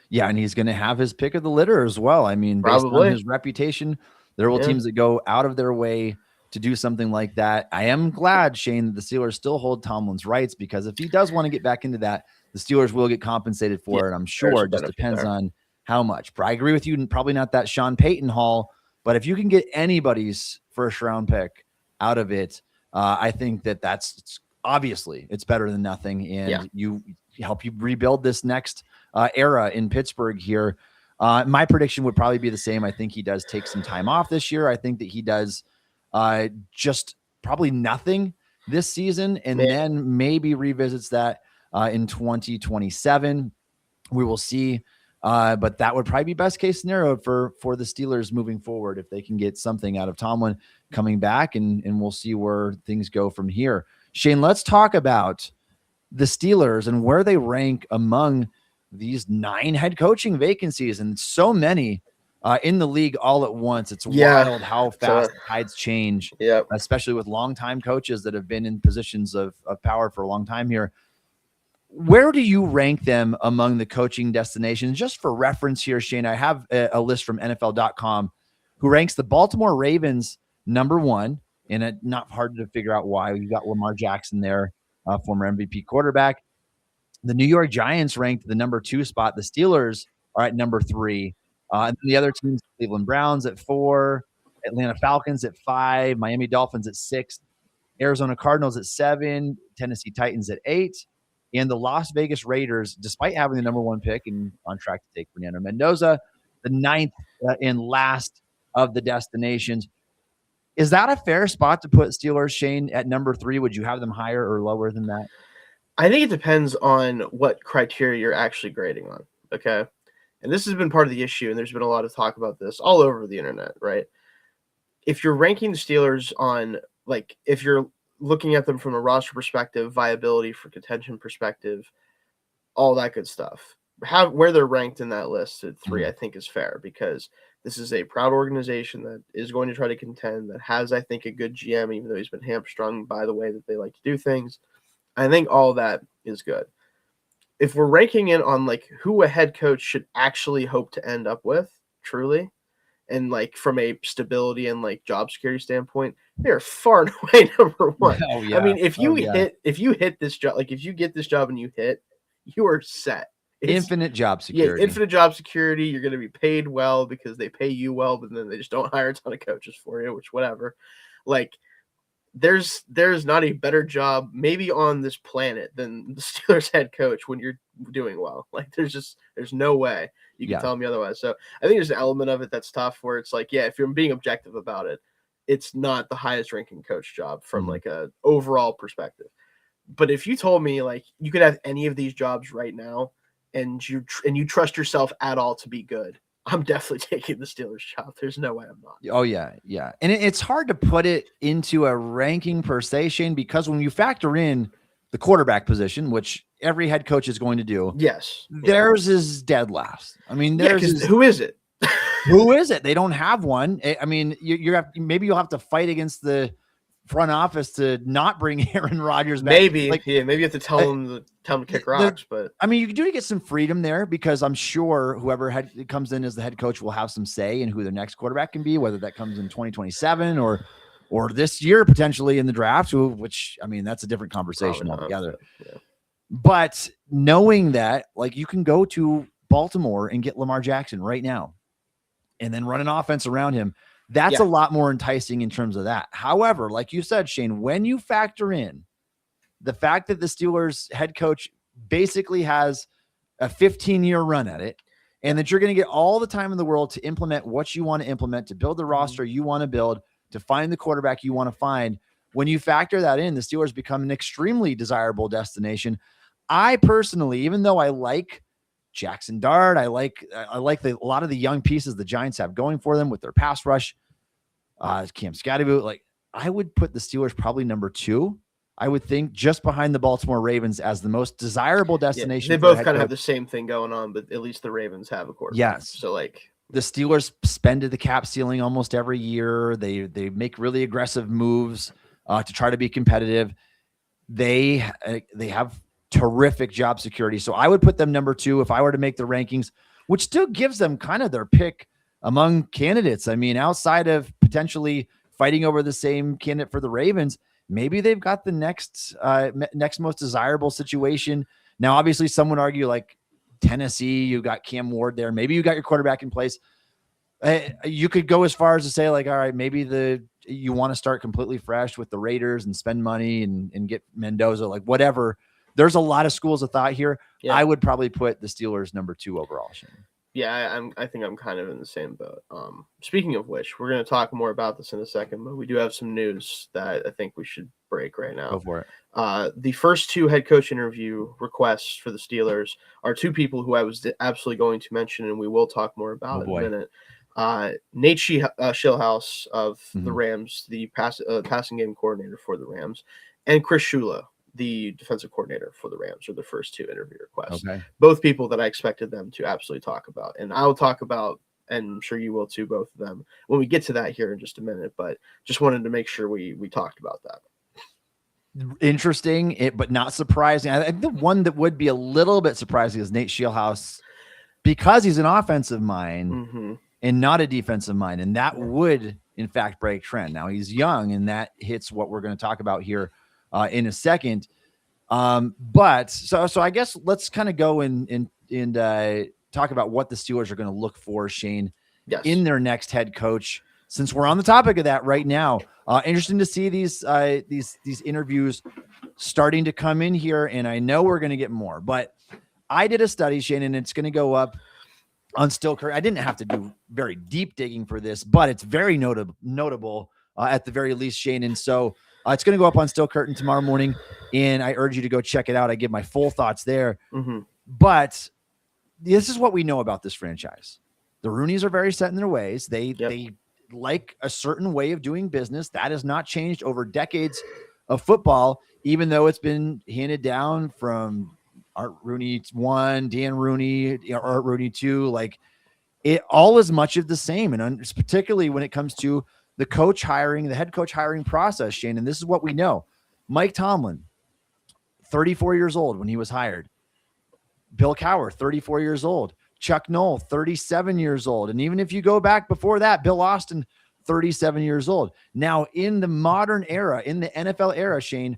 Yeah, and he's going to have his pick of the litter as well. I mean, based on his reputation, there will teams that go out of their way to do something like that. I am glad, Shayne, that the Steelers still hold Tomlin's rights, because if he does want to get back into that, the Steelers will get compensated for it. I'm sure it just depends on how much. But I agree with you, probably not that Sean Payton haul, but if you can get anybody's first round pick out of it, I think that's obviously it's better than nothing. And you help you rebuild this next era in Pittsburgh here. My prediction would probably be the same. I think he does take some time off this year. I think that he does just probably nothing this season, and then maybe revisits that in 2027. We will see. But that would probably be best case scenario for the Steelers moving forward, if they can get something out of Tomlin coming back, and we'll see where things go from here. Shayne, let's talk about the Steelers and where they rank among these 9 head coaching vacancies, and so many in the league all at once. It's wild how fast tides change, especially with longtime coaches that have been in positions of power for a long time here. Where do you rank them among the coaching destinations? Just for reference here, Shayne, I have a list from NFL.com who ranks the Baltimore Ravens number 1, and it's not hard to figure out why. You got Lamar Jackson there, former MVP quarterback. The New York Giants ranked the number 2 spot. The Steelers are at number 3. And the other teams, Cleveland Browns at 4, Atlanta Falcons at 5, Miami Dolphins at 6, Arizona Cardinals at 7, Tennessee Titans at 8, and the Las Vegas Raiders, despite having the number 1 pick and on track to take Fernando Mendoza, the 9th and last of the destinations. Is that a fair spot to put Steelers, Shayne, at number 3? Would you have them higher or lower than that? I think it depends on what criteria you're actually grading on, okay? And this has been part of the issue, and there's been a lot of talk about this all over the internet, right? If you're ranking the Steelers on, like, if you're looking at them from a roster perspective, viability for contention perspective, all that good stuff, where they're ranked in that list at 3, I think is fair, because this is a proud organization that is going to try to contend, that has, I think, a good GM, even though he's been hamstrung by the way that they like to do things. I think all that is good. If we're ranking it on, like, who a head coach should actually hope to end up with, truly, and, like, from a stability and, like, job security standpoint, they're far and away number 1. Oh, yeah. I mean, if you hit this job, like, if you get this job and you hit, you are set. Infinite job security. Yeah, infinite job security. You're going to be paid well because they pay you well, but then they just don't hire a ton of coaches for you, which whatever. Like, there's not a better job maybe on this planet than the Steelers head coach when you're doing well. Like, there's no way you can tell me otherwise. So I think there's an element of it that's tough, where it's like, if you're being objective about it, it's not the highest ranking coach job from like a overall perspective. But if you told me, like, you could have any of these jobs right now and you trust yourself at all to be good, I'm definitely taking the Steelers job. There's no way I'm not. Oh, yeah. Yeah. And it's hard to put it into a ranking per se, Shayne, because when you factor in the quarterback position, which every head coach is going to do, theirs is dead last. I mean, who is it? Who is it? They don't have one. I mean, maybe you'll have to fight against the front office to not bring Aaron Rodgers back. Maybe, maybe you have to tell him to kick rocks. But I mean, you do get some freedom there, because I'm sure whoever comes in as the head coach will have some say in who their next quarterback can be, whether that comes in 2027 or this year potentially in the draft. Which, I mean, that's a different conversation altogether. Yeah. But knowing that, like, you can go to Baltimore and get Lamar Jackson right now, and then run an offense around him. That's a lot more enticing in terms of that. However, like you said, Shayne, when you factor in the fact that the Steelers head coach basically has a 15-year run at it, and that you're going to get all the time in the world to implement what you want to implement, to build the roster you want to build, to find the quarterback you want to find. When you factor that in, the Steelers become an extremely desirable destination. I personally, even though I like Jackson Dart, I like a lot of the young pieces the Giants have going for them with their pass rush, Cam Scatterboot, like I would put the Steelers probably number 2. I would think just behind the Baltimore Ravens as the most desirable destination. They both kind of have the same thing going on, but at least the Ravens have a quarterback. Yes. So like the Steelers spend at the cap ceiling almost every year. They make really aggressive moves to try to be competitive. They have terrific job security. So I would put them number 2 if I were to make the rankings, which still gives them kind of their pick among candidates. I mean, outside of potentially fighting over the same candidate for the Ravens, maybe they've got the next most desirable situation. Now, obviously, some would argue like Tennessee, you got Cam Ward there. Maybe you got your quarterback in place. You could go as far as to say like, all right, maybe you want to start completely fresh with the Raiders and spend money and get Mendoza, like whatever. There's a lot of schools of thought here. Yeah. I would probably put the Steelers number 2 overall, Shayne. Yeah, I think I'm kind of in the same boat. Speaking of which, we're going to talk more about this in a second, but we do have some news that I think we should break right now. Go for it. The first 2 head coach interview requests for the Steelers are 2 people who I was absolutely going to mention, and we will talk more about in a minute. Nate Schillhouse of the Rams, the passing game coordinator for the Rams, and Chris Shula, the defensive coordinator for the Rams, are the first 2 interview requests. Okay. Both people that I expected them to absolutely talk about. And I'll talk about, and I'm sure you will too, both of them when we get to that here in just a minute, but just wanted to make sure we talked about that. Interesting, but not surprising. I think the one that would be a little bit surprising is Nate Schillhouse, because he's an offensive mind and not a defensive mind. And that would, in fact, break trend. Now he's young, and that hits what we're going to talk about here in a second. But so I guess let's kind of go and talk about what the Steelers are going to look for, Shayne, in their next head coach. Since we're on the topic of that right now, interesting to see these interviews starting to come in here, and I know we're going to get more. But I did a study, Shayne, and it's going to go up on Stillcurtain. I didn't have to do very deep digging for this, but it's very notable at the very least, Shayne. And so it's going to go up on Stillcurtain tomorrow morning, and I urge you to go check it out. I give my full thoughts there. But this is what we know about this franchise. The Rooneys are very set in their ways. They like a certain way of doing business. That has not changed over decades of football, even though it's been handed down from Art Rooney I, Dan Rooney, Art Rooney II. Like, it all is much of the same. And particularly when it comes to the coach hiring, the head coach hiring process, Shayne. And this is what we know. Mike Tomlin, 34 years old when he was hired. Bill Cowher, 34 years old. Chuck Noll, 37 years old. And even if you go back before that, Bill Austin, 37 years old. Now, in the modern era, in the NFL era, Shayne,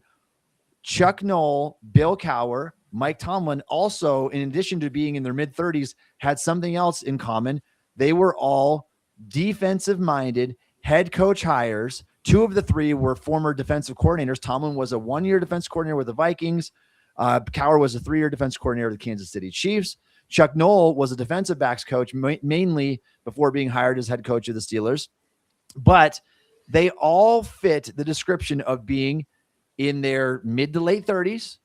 Chuck Noll, Bill Cowher, Mike Tomlin also, in addition to being in their mid-30s, had something else in common. They were all defensive-minded head coach hires. 2 of the 3 were former defensive coordinators. Tomlin was a 1-year defense coordinator with the Vikings. Cowher was a 3-year defense coordinator with the Kansas City Chiefs. Chuck Noll was a defensive backs coach, mainly before being hired as head coach of the Steelers. But they all fit the description of being in their mid to late 30s,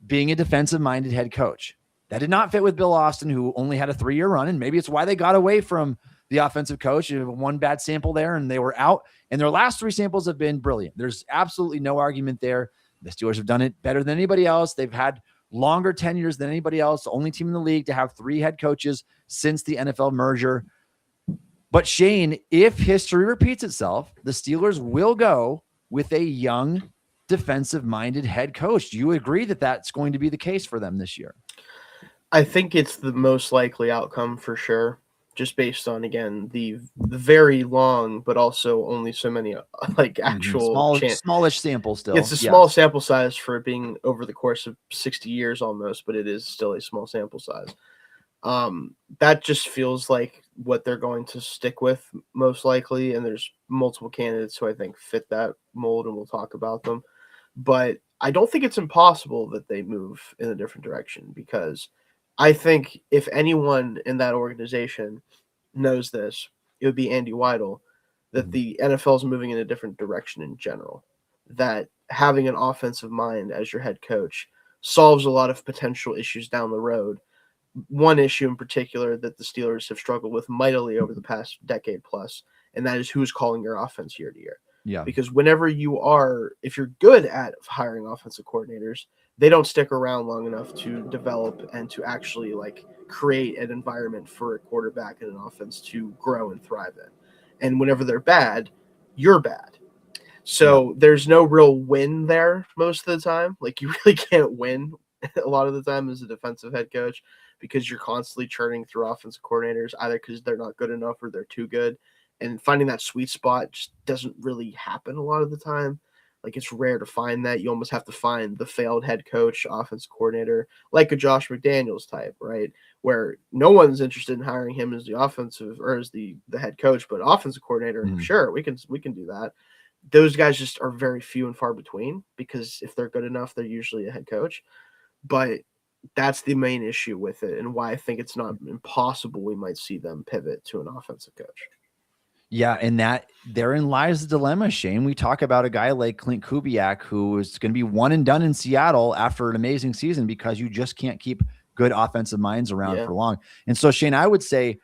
being a defensive-minded head coach. That did not fit with Bill Austin, who only had a 3-year run, and maybe it's why they got away from the offensive coach. One bad sample there, and they were out. And their last 3 samples have been brilliant. There's absolutely no argument there. The Steelers have done it better than anybody else. They've had longer tenures than anybody else. The only team in the league to have 3 head coaches since the NFL merger. But Shayne, if history repeats itself, the Steelers will go with a young defensive-minded head coach. Do you agree that that's going to be the case for them this year? I think it's the most likely outcome for sure, just based on, again, the very long, but also only so many like actual smallish sample still. It's a small sample size for it being over the course of 60 years almost, but it is still a small sample size. That just feels like what they're going to stick with most likely. And there's multiple candidates who I think fit that mold, and we'll talk about them. But I don't think it's impossible that they move in a different direction, because I think if anyone in that organization knows this, it would be Andy Weidel, that the NFL is moving in a different direction in general, that having an offensive mind as your head coach solves a lot of potential issues down the road. One issue in particular that the Steelers have struggled with mightily over the past decade plus, and that is who's calling your offense year to year. Yeah. Because if you're good at hiring offensive coordinators, they don't stick around long enough to develop and to actually like create an environment for a quarterback and an offense to grow and thrive in. And whenever they're bad, you're bad. So there's no real win there most of the time. Like you really can't win a lot of the time as a defensive head coach because you're constantly churning through offensive coordinators, either because they're not good enough or they're too good. And finding that sweet spot just doesn't really happen a lot of the time. Like it's rare to find that. You almost have to find the failed head coach, offensive coordinator, like a Josh McDaniels type, right? Where no one's interested in hiring him as the offensive or as the head coach, but offensive coordinator, sure, we can do that. Those guys just are very few and far between because if they're good enough, they're usually a head coach. But that's the main issue with it and why I think it's not impossible we might see them pivot to an offensive coach. Yeah, and that therein lies the dilemma, Shayne. We talk about a guy like Clint Kubiak, who is going to be one and done in Seattle after an amazing season because you just can't keep good offensive minds around for long. And so, Shayne, I would say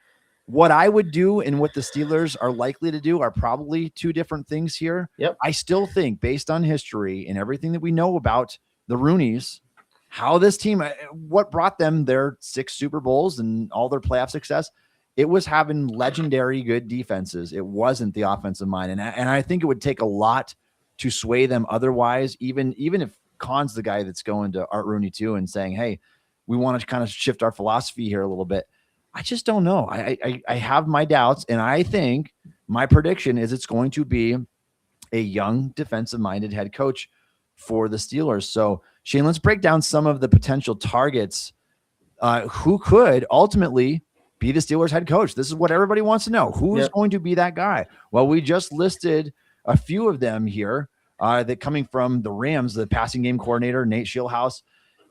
what I would do and what the Steelers are likely to do are probably two different things here. Yep. I still think, based on history and everything that we know about the Rooneys, how this team, what brought them their 6 Super Bowls and all their playoff success, it was having legendary good defenses. It wasn't the offensive mind. And I think it would take a lot to sway them otherwise, even if Khan's the guy that's going to Art Rooney II and saying, hey, we want to kind of shift our philosophy here a little bit. I just don't know. I have my doubts, and I think my prediction is it's going to be a young defensive-minded head coach for the Steelers. So, Shayne, let's break down some of the potential targets who could ultimately be the Steelers head coach. This is what everybody wants to know. Who is going to be that guy? Well, we just listed a few of them here that coming from the Rams, the passing game coordinator, Nate Schillhouse.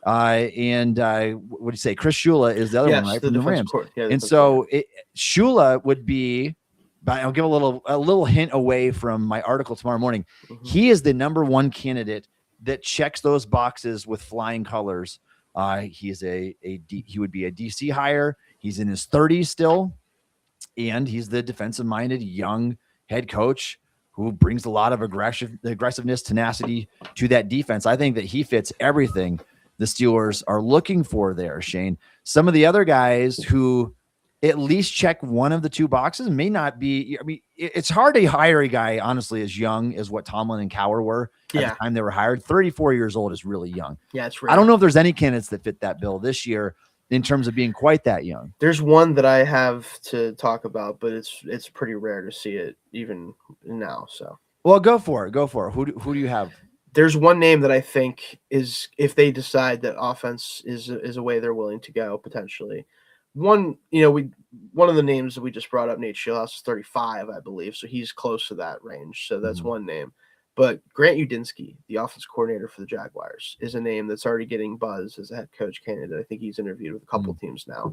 And what do you say? Chris Shula is the other one, right? From the Rams. And so Shula would be, I'll give a little hint away from my article tomorrow morning. He is the number one candidate that checks those boxes with flying colors. He would be a DC hire. He's in his 30s still, and he's the defensive-minded young head coach who brings a lot of aggressiveness, tenacity to that defense. I think that he fits everything the Steelers are looking for there, Shayne. Some of the other guys who at least check one of the two boxes may not be. I mean, it's hard to hire a guy, honestly, as young as what Tomlin and Cowher were at the time they were hired. 34 years old is really young. Yeah, it's rare. I don't know if there's any candidates that fit that bill this year in terms of being quite that young. There's one that I have to talk about, but it's pretty rare to see it even now. So, well, go for it. Who do you have? There's one name that I think is, if they decide that offense is a way they're willing to go potentially. One of the names that we just brought up, Nate Schillhouse, is 35, I believe, so he's close to that range. So that's one name. But Grant Udinski, the offensive coordinator for the Jaguars, is a name that's already getting buzz as a head coach candidate. I think he's interviewed with a couple teams now.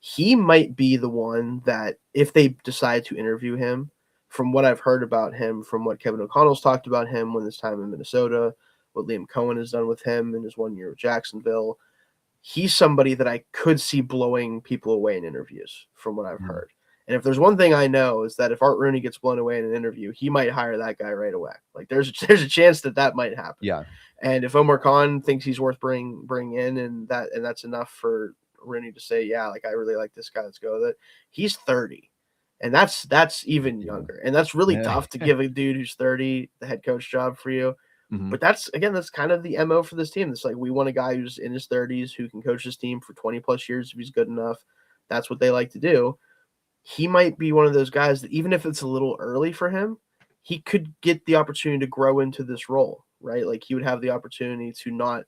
He might be the one that, if they decide to interview him, from what I've heard about him, from what Kevin O'Connell's talked about him when his time in Minnesota, what Liam Cohen has done with him in his 1 year with Jacksonville, he's somebody that I could see blowing people away in interviews from what I've heard. And if there's one thing I know is that if Art Rooney gets blown away in an interview, he might hire that guy right away. Like there's a chance that might happen. Yeah. And if Omar Khan thinks he's worth bring in, and that's enough for Rooney to say, yeah, like I really like this guy, let's go with it. He's 30. And that's even younger. And that's really tough to give a dude who's 30 the head coach job for you. But that's kind of the MO for this team. It's like, we want a guy who's in his 30s who can coach this team for 20 plus years if he's good enough. That's what they like to do. He might be one of those guys that, even if it's a little early for him, he could get the opportunity to grow into this role, right? Like he would have the opportunity to not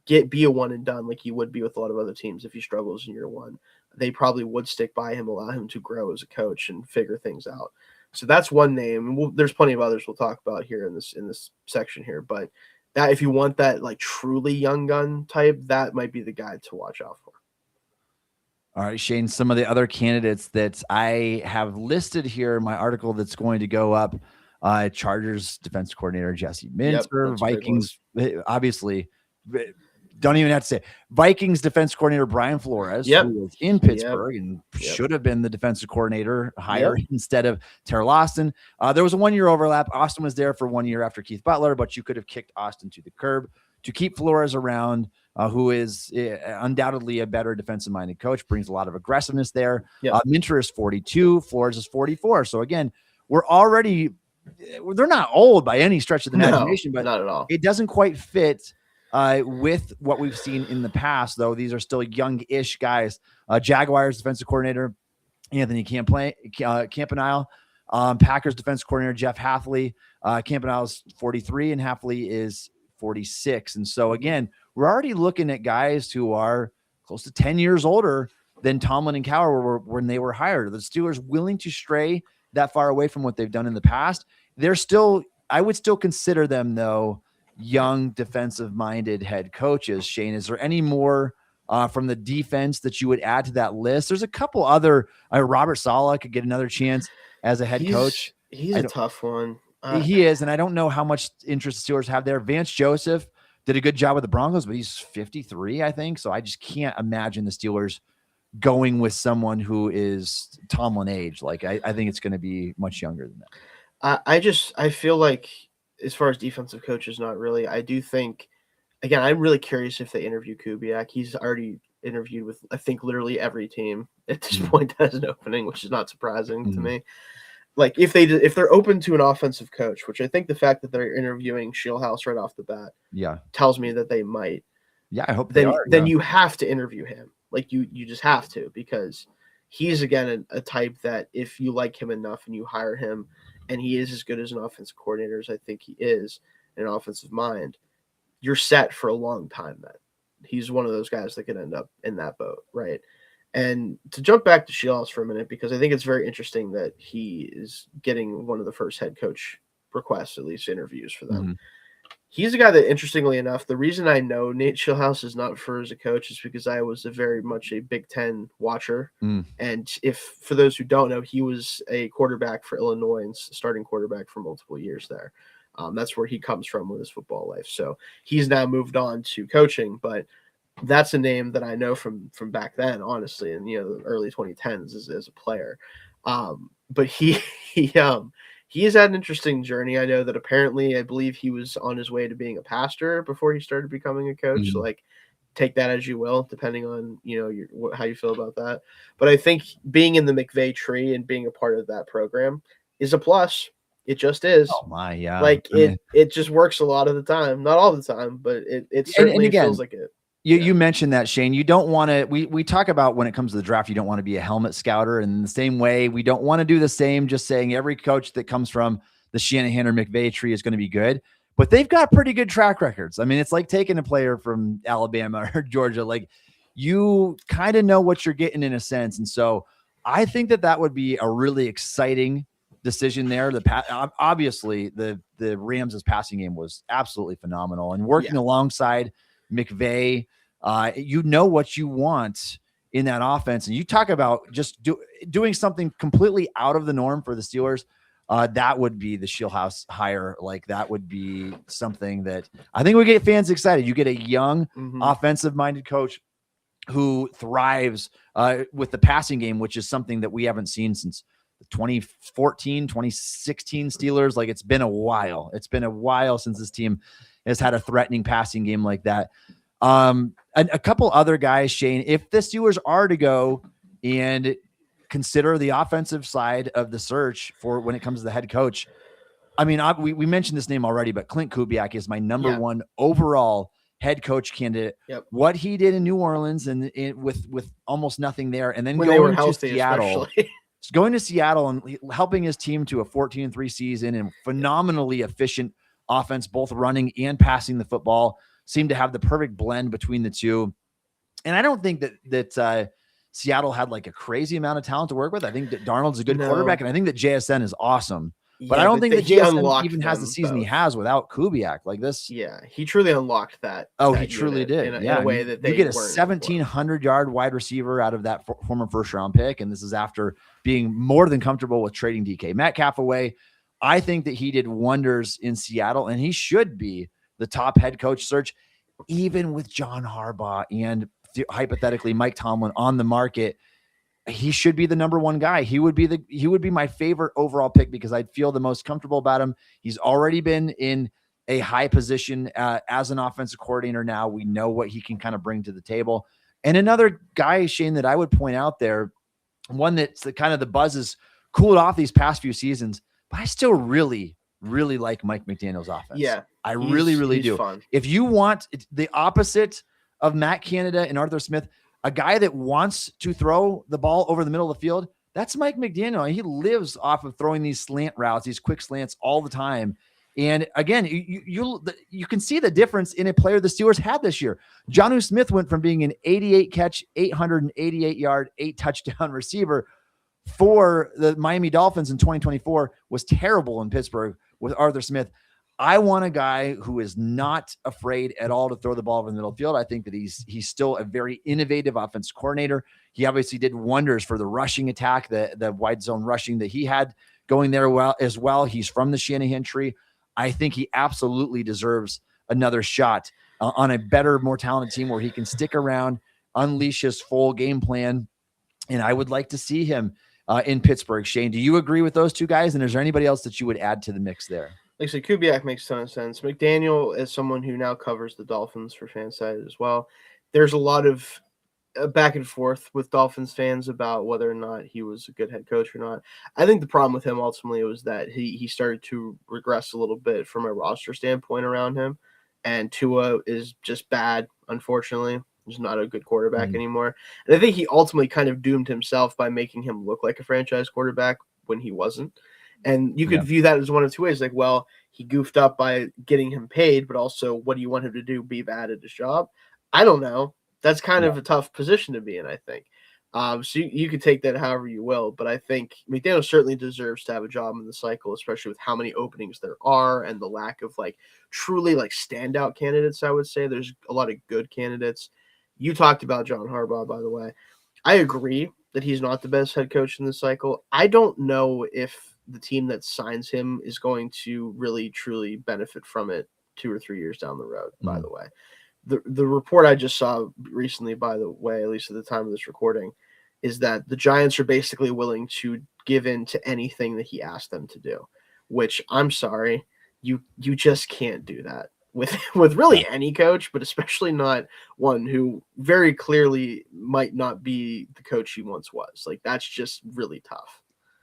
be a one and done like he would be with a lot of other teams. If he struggles in year one, they probably would stick by him, allow him to grow as a coach and figure things out. So that's one name. There's plenty of others we'll talk about here in this section here, but that, if you want that like truly young gun type, that might be the guy to watch out for. All right, Shayne, some of the other candidates that I have listed here in my article that's going to go up, Chargers defense coordinator Jesse Minter, Vikings, obviously, don't even have to say Vikings defense coordinator Brian Flores, who was in Pittsburgh and should have been the defensive coordinator hire instead of Terrell Austin. There was a 1 year overlap. Austin was there for 1 year after Keith Butler, but you could have kicked Austin to the curb to keep Flores around, who is undoubtedly a better defensive-minded coach, brings a lot of aggressiveness there. Minter is 42, Flores is 44. So again, they're not old by any stretch of the imagination, but not at all. It doesn't quite fit with what we've seen in the past, though. These are still young-ish guys. Jaguars defensive coordinator Anthony Campanile, Packers defensive coordinator Jeff Hafley. Campanile's 43 and Hafley is 46. And so again, we're already looking at guys who are close to 10 years older than Tomlin and Cowher were when they were hired. The Steelers willing to stray that far away from what they've done in the past. I would still consider them, though, young defensive-minded head coaches. Shayne, is there any more from the defense that you would add to that list? There's a couple other. Robert Saleh could get another chance as a head coach. He's a tough one. He is, and I don't know how much interest the Steelers have there. Vance Joseph did a good job with the Broncos, but he's 53, I think. So I just can't imagine the Steelers going with someone who is Tomlin age. Like I think it's going to be much younger than that. I feel like as far as defensive coaches, not really. I do think, again, I'm really curious if they interview Kubiak. He's already interviewed with, I think, literally every team at this point that has an opening, which is not surprising to me. Like if they're open to an offensive coach, which I think the fact that they're interviewing Shieldhouse right off the bat, tells me that they might. Yeah, I hope then you have to interview him. Like you just have to, because he's again a type that if you like him enough and you hire him, and he is as good as an offensive coordinator as I think he is, an offensive mind, you're set for a long time. Then he's one of those guys that could end up in that boat, right? And to jump back to Shieldhouse for a minute, because I think it's very interesting that he is getting one of the first head coach requests, at least interviews for them. He's a guy that, interestingly enough, the reason I know Nate Shieldhouse is not for as a coach is because I was very much a Big Ten watcher. And for those who don't know, he was a quarterback for Illinois and starting quarterback for multiple years there. That's where he comes from with his football life. So he's now moved on to coaching, but that's a name that I know from back then, honestly, in the early 2010s as a player. But he has had an interesting journey. I know that apparently, I believe he was on his way to being a pastor before he started becoming a coach. So like, take that as you will, depending on how you feel about that. But I think being in the McVay tree and being a part of that program is a plus. It just is. Oh my, yeah. Like it just works a lot of the time, not all the time, but it certainly feels like it. You mentioned that, Shayne. You don't want to. We talk about when it comes to the draft, you don't want to be a helmet scouter. And in the same way, we don't want to do the same. Just saying every coach that comes from the Shanahan or McVay tree is going to be good, but they've got pretty good track records. I mean, it's like taking a player from Alabama or Georgia. Like, you kind of know what you're getting in a sense. And so I think that would be a really exciting decision there. Obviously the Rams' passing game was absolutely phenomenal, and working alongside McVay, what you want in that offense. And you talk about just doing something completely out of the norm for the Steelers. That would be the Shieldhouse hire. Like, that would be something that I think would get fans excited. You get a young offensive minded coach who thrives with the passing game, which is something that we haven't seen since the 2014, 2016 Steelers. Like, it's been a while. It's been a while since this team has had a threatening passing game like that. And a couple other guys, Shayne, if the Steelers are to go and consider the offensive side of the search for when it comes to the head coach, I mean, we mentioned this name already, but Clint Kubiak is my number one overall head coach candidate. What he did in New Orleans and with almost nothing there, and then going to Seattle. Going to Seattle and helping his team to a 14-3 season and phenomenally efficient offense, both running and passing the football, seemed to have the perfect blend between the two. And I don't think that Seattle had like a crazy amount of talent to work with. I think that Darnold's a good quarterback, and I think that JSN is awesome. But I don't think that he JSN unlocked even has the them season he both. has without Kubiak. Like this. Yeah, he truly unlocked that. Oh, that he truly unit did. in Yeah, a way that they you get a weren't 1,700-yard wide receiver out of that former first-round pick, and this is after being more than comfortable with trading DK Metcalf away. I think that he did wonders in Seattle, and he should be the top head coach search, even with John Harbaugh and hypothetically Mike Tomlin on the market. He should be the number one guy. He would be my favorite overall pick because I'd feel the most comfortable about him. He's already been in a high position as an offensive coordinator. Now we know what he can kind of bring to the table. And another guy, Shayne, that I would point out there, one that's kind of the buzz has cooled off these past few seasons, but I still really, really like Mike McDaniel's offense. Yeah, I really do. Fun. If you want the opposite of Matt Canada and Arthur Smith, a guy that wants to throw the ball over the middle of the field, that's Mike McDaniel. He lives off of throwing these slant routes, these quick slants all the time. And again, you can see the difference in a player the Steelers had this year. Jonnu Smith went from being an 88 catch, 888 yard, 8 touchdown receiver for the Miami Dolphins in 2024, was terrible in Pittsburgh with Arthur Smith. I want a guy who is not afraid at all to throw the ball over the middle of the field. I think that he's still a very innovative offensive coordinator. He obviously did wonders for the rushing attack, the wide zone rushing that he had going there as well. He's from the Shanahan tree. I think he absolutely deserves another shot on a better, more talented team where he can stick around, unleash his full game plan. And I would like to see him in Pittsburgh. Shayne, do you agree with those two guys? And is there anybody else that you would add to the mix there? Like I said, Kubiak makes a ton of sense. McDaniel is someone who now covers the Dolphins for Fanside as well. There's a lot of back and forth with Dolphins fans about whether or not he was a good head coach or not. I think the problem with him ultimately was that he started to regress a little bit from a roster standpoint around him. And Tua is just bad, unfortunately. He's not a good quarterback anymore. And I think he ultimately kind of doomed himself by making him look like a franchise quarterback when he wasn't. And you could view that as one of two ways. Like, well, he goofed up by getting him paid, but also what do you want him to do? Be bad at his job? I don't know. That's kind of a tough position to be in, I think. So you could take that however you will. But I think McDaniel certainly deserves to have a job in the cycle, especially with how many openings there are and the lack of truly standout candidates, I would say. There's a lot of good candidates. You talked about John Harbaugh, by the way. I agree that he's not the best head coach in the cycle. I don't know if the team that signs him is going to really truly benefit from it 2 or 3 years down the road, by the way. The report I just saw recently, by the way, at least at the time of this recording, is that the Giants are basically willing to give in to anything that he asked them to do, which I'm sorry, you just can't do that with really any coach, but especially not one who very clearly might not be the coach he once was. That's just really tough.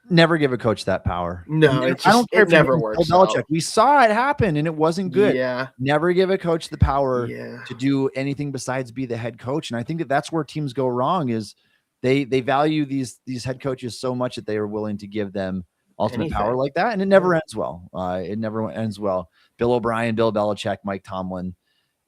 Never give a coach that power. No, I don't care it never works out. We saw it happen and it wasn't good. Yeah. Never give a coach the power to do anything besides be the head coach. And I think that's where teams go wrong is they value these head coaches so much that they are willing to give them ultimate power like that. And it never ends well. It never ends well. Bill O'Brien, Bill Belichick, Mike Tomlin.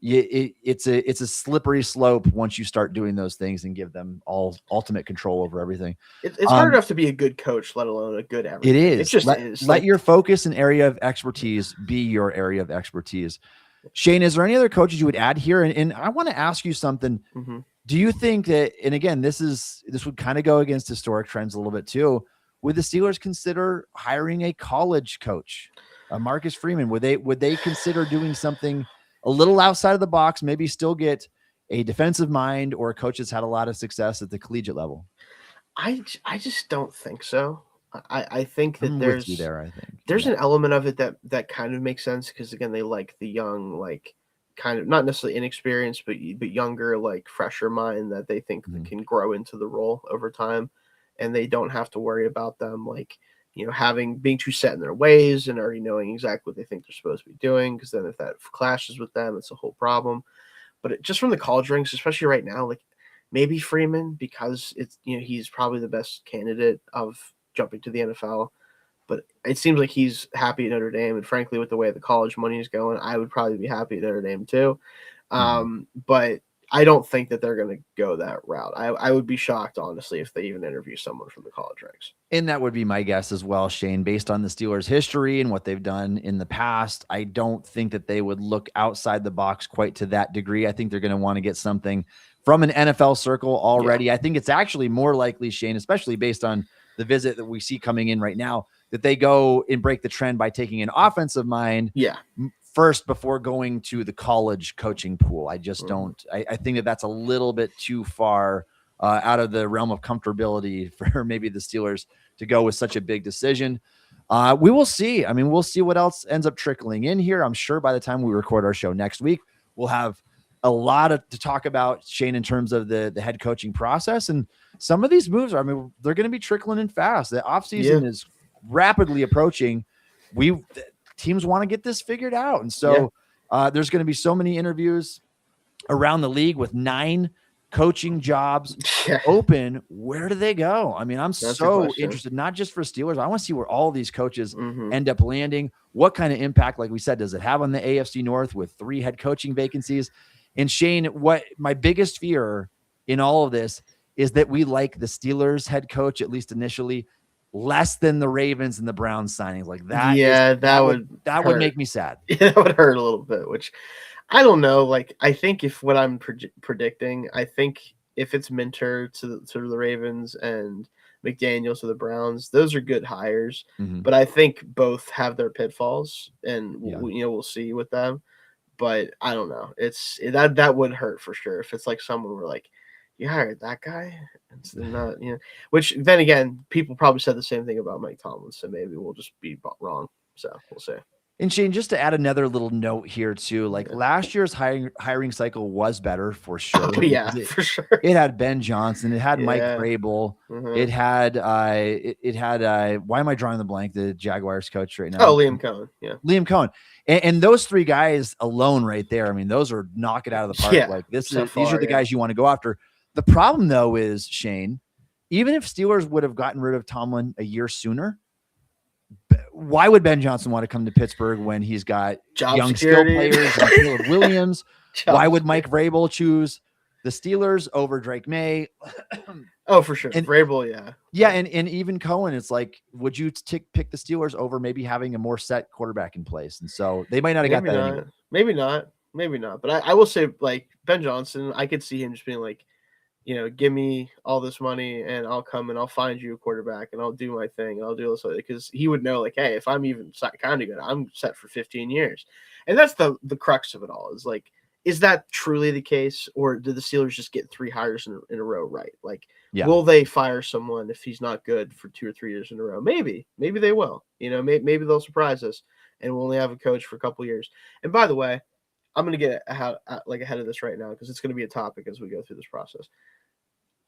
It's a slippery slope once you start doing those things and give them all ultimate control over everything. It's hard enough to be a good coach, let alone a good everything. It is. It just is. Let your focus and area of expertise be your area of expertise. Shayne, is there any other coaches you would add here? And I want to ask you something. Do you think that, and again, this would kind of go against historic trends a little bit too, would the Steelers consider hiring a college coach, Marcus Freeman? Would they consider doing something a little outside of the box, maybe still get a defensive mind or a coach that's had a lot of success at the collegiate level? I just don't think so. I think that there's an element of it that kind of makes sense because again they like the young, kind of not necessarily inexperienced but younger, fresher mind that they think can grow into the role over time, and they don't have to worry about them being too set in their ways and already knowing exactly what they think they're supposed to be doing, because then if that clashes with them, it's a whole problem. But just from the college ranks, especially right now, maybe Freeman, because it's he's probably the best candidate of jumping to the NFL. But it seems like he's happy at Notre Dame, and frankly, with the way the college money is going, I would probably be happy at Notre Dame too. But I don't think that they're going to go that route. I would be shocked, honestly, if they even interview someone from the college ranks. And that would be my guess as well, Shayne, based on the Steelers' history and what they've done in the past. I don't think that they would look outside the box quite to that degree. I think they're going to want to get something from an NFL circle already. Yeah. I think it's actually more likely, Shayne, especially based on the visit that we see coming in right now, that they go and break the trend by taking an offensive mind first before going to the college coaching pool. I just don't. I think that that's a little bit too far out of the realm of comfortability for maybe the Steelers to go with such a big decision. We will see. I mean, we'll see what else ends up trickling in here. I'm sure by the time we record our show next week, we'll have a lot to talk about, Shayne, in terms of the head coaching process. And some of these moves, they're going to be trickling in fast. The offseason is rapidly approaching. Teams want to get this figured out. And so there's going to be so many interviews around the league with 9 coaching jobs open. Where do they go? I mean, That's so interested, not just for Steelers. I want to see where all these coaches end up landing. What kind of impact, like we said, does it have on the AFC North with 3 head coaching vacancies? And Shayne, what my biggest fear in all of this is that we like the Steelers head coach, at least initially, less than the Ravens and the Browns signings. Like that. Yeah, that would make me sad. Yeah, that would hurt a little bit, which I don't know. Like, I think if what I'm predicting, I think if it's Minter to the Ravens and McDaniels to the Browns, those are good hires. But I think both have their pitfalls, and we'll see with them. But I don't know. That would hurt for sure if it's like someone were like, you hired that guy, it's not, Which then again, people probably said the same thing about Mike Tomlin, so maybe we'll just be wrong. So we'll see. And Shayne, just to add another little note here too, like last year's hiring cycle was better for sure. Oh, yeah, for sure. It had Ben Johnson, it had Mike Vrabel, it had why am I drawing the blank? The Jaguars coach right now. Oh, Liam Cohen. Yeah, Liam Cohen, and those 3 guys alone right there. I mean, those are knock it out of the park. Yeah, like these are the guys you want to go after. The problem though is, Shayne, even if Steelers would have gotten rid of Tomlin a year sooner, why would Ben Johnson want to come to Pittsburgh when he's got young skill players like Caleb Williams? Why would Mike Vrabel choose the Steelers over Drake May? Oh, for sure. And Vrabel, and even Cohen, it's like, would you pick the Steelers over maybe having a more set quarterback in place? And so they might not have got that anyway. Maybe not. But I will say, like, Ben Johnson, I could see him just being like, give me all this money and I'll come and I'll find you a quarterback and I'll do my thing and I'll do this, because he would know, like, hey, if I'm even kind of good, I'm set for 15 years. And that's the crux of it all, is like, is that truly the case, or did the Steelers just get 3 hires in a row right? Like, will they fire someone if he's not good for 2 or 3 years in a row? Maybe they will. Maybe they'll surprise us and we'll only have a coach for a couple years. And by the way, I'm going to get ahead of this right now because it's going to be a topic as we go through this process.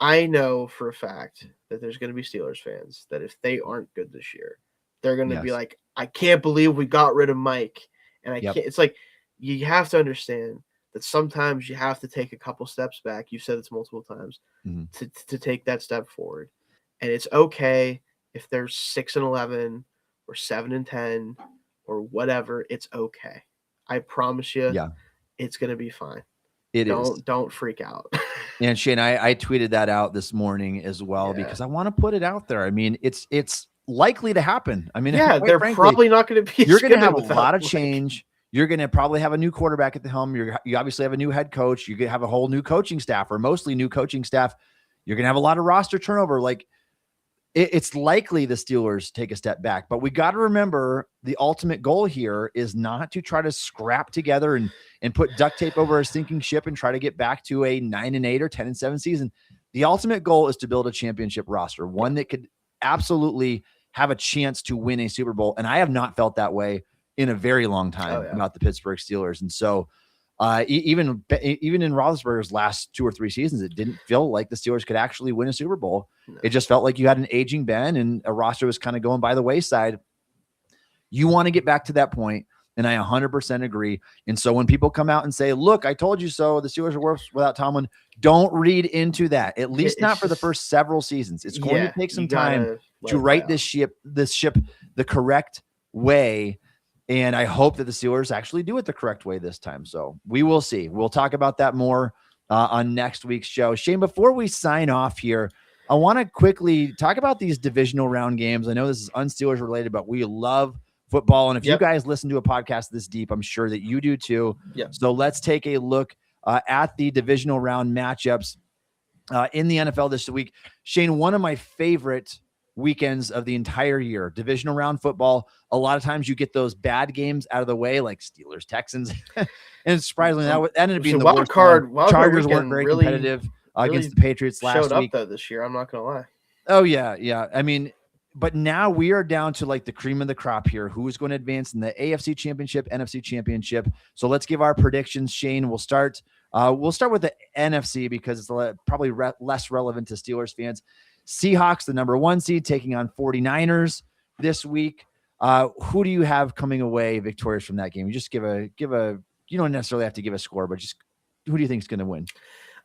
I know for a fact that there's going to be Steelers fans that if they aren't good this year, they're going to be like, I can't believe we got rid of Mike. And I can't. It's like, you have to understand that sometimes you have to take a couple steps back. You've said this multiple times to take that step forward. And it's okay if they're 6-11 or 7-10 or whatever. It's okay. I promise you, it's going to be fine. Don't freak out. And Shayne, I tweeted that out this morning as well because I want to put it out there. I mean, it's likely to happen. I mean, they're frankly, probably not going to be. You're going to have a lot of change. You're going to probably have a new quarterback at the helm. You obviously have a new head coach. You're going to have a whole new coaching staff, or mostly new coaching staff. You're going to have a lot of roster turnover. Like, it's likely the Steelers take a step back, but we got to remember the ultimate goal here is not to try to scrap together and put duct tape over a sinking ship and try to get back to a 9-8 or 10-7 season. The ultimate goal is to build a championship roster, one that could absolutely have a chance to win a Super Bowl. And I have not felt that way in a very long time about the Pittsburgh Steelers. And so even in Roethlisberger's last 2 or 3 seasons, it didn't feel like the Steelers could actually win a Super Bowl. No. It just felt like you had an aging Ben and a roster was kind of going by the wayside. You want to get back to that point, and I 100% agree. And so when people come out and say, look, I told you so, the Steelers are worse without Tomlin, don't read into that, at least not for the first several seasons. It's going to take some time to right this ship the correct way. And I hope that the Steelers actually do it the correct way this time. So we will see. We'll talk about that more on next week's show. Shayne, before we sign off here, I want to quickly talk about these divisional round games. I know this is un-Steelers related, but we love football. And if you guys listen to a podcast this deep, I'm sure that you do too. Yep. So let's take a look at the divisional round matchups in the NFL this week. Shayne, one of my favorite weekends of the entire year, divisional round football. A lot of times you get those bad games out of the way, like Steelers, Texans. And surprisingly, that ended up being the worst card. Chargers weren't very competitive against the Patriots last week. Though this year, I'm not gonna lie. Oh yeah. I mean, but now we are down to like the cream of the crop here. Who's going to advance in the AFC Championship, NFC Championship? So let's give our predictions. Shayne, we'll start with the NFC because it's probably less relevant to Steelers fans. Seahawks, the number 1 seed, taking on 49ers this week. Who do you have coming away victorious from that game? You just give a. You don't necessarily have to give a score, but just who do you think is going to win?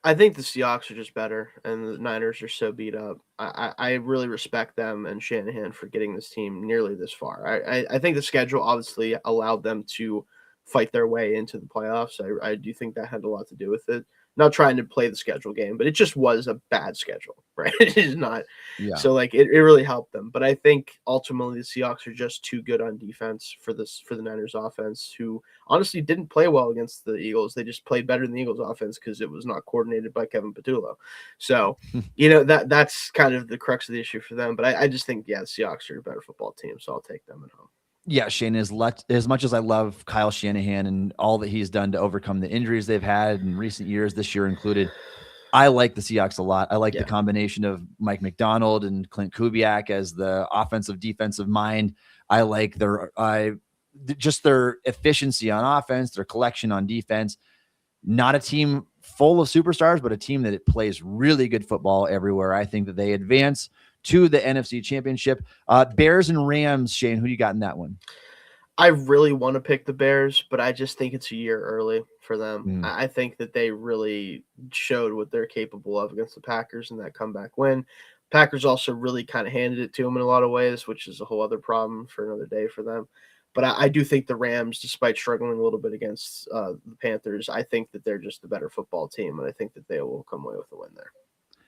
I think the Seahawks are just better, and the Niners are so beat up. I really respect them and Shanahan for getting this team nearly this far. I think the schedule obviously allowed them to fight their way into the playoffs. I do think that had a lot to do with it. Not trying to play the schedule game, but it just was a bad schedule, right? It is not. Yeah. So like it really helped them. But I think ultimately the Seahawks are just too good on defense for the Niners offense, who honestly didn't play well against the Eagles. They just played better than the Eagles offense because it was not coordinated by Kevin Patullo. So, that's kind of the crux of the issue for them. But I just think, the Seahawks are a better football team. So I'll take them at home. Yeah, Shayne, as much as I love Kyle Shanahan and all that he's done to overcome the injuries they've had in recent years, this year included, I like the Seahawks a lot. I like the combination of Mike McDonald and Clint Kubiak as the offensive defensive mind. I like their efficiency on offense, their collection on defense. Not a team full of superstars, but a team that it plays really good football everywhere. I think that they advance to the NFC Championship. Bears and Rams, Shayne, who do you got in that one? I really want to pick the Bears, but I just think it's a year early for them. I think that they really showed what they're capable of against the Packers in that comeback win. Packers also really kind of handed it to them in a lot of ways, which is a whole other problem for another day for them. But I do think the Rams, despite struggling a little bit against the Panthers, I think that they're just the better football team, and I think that they will come away with a win there.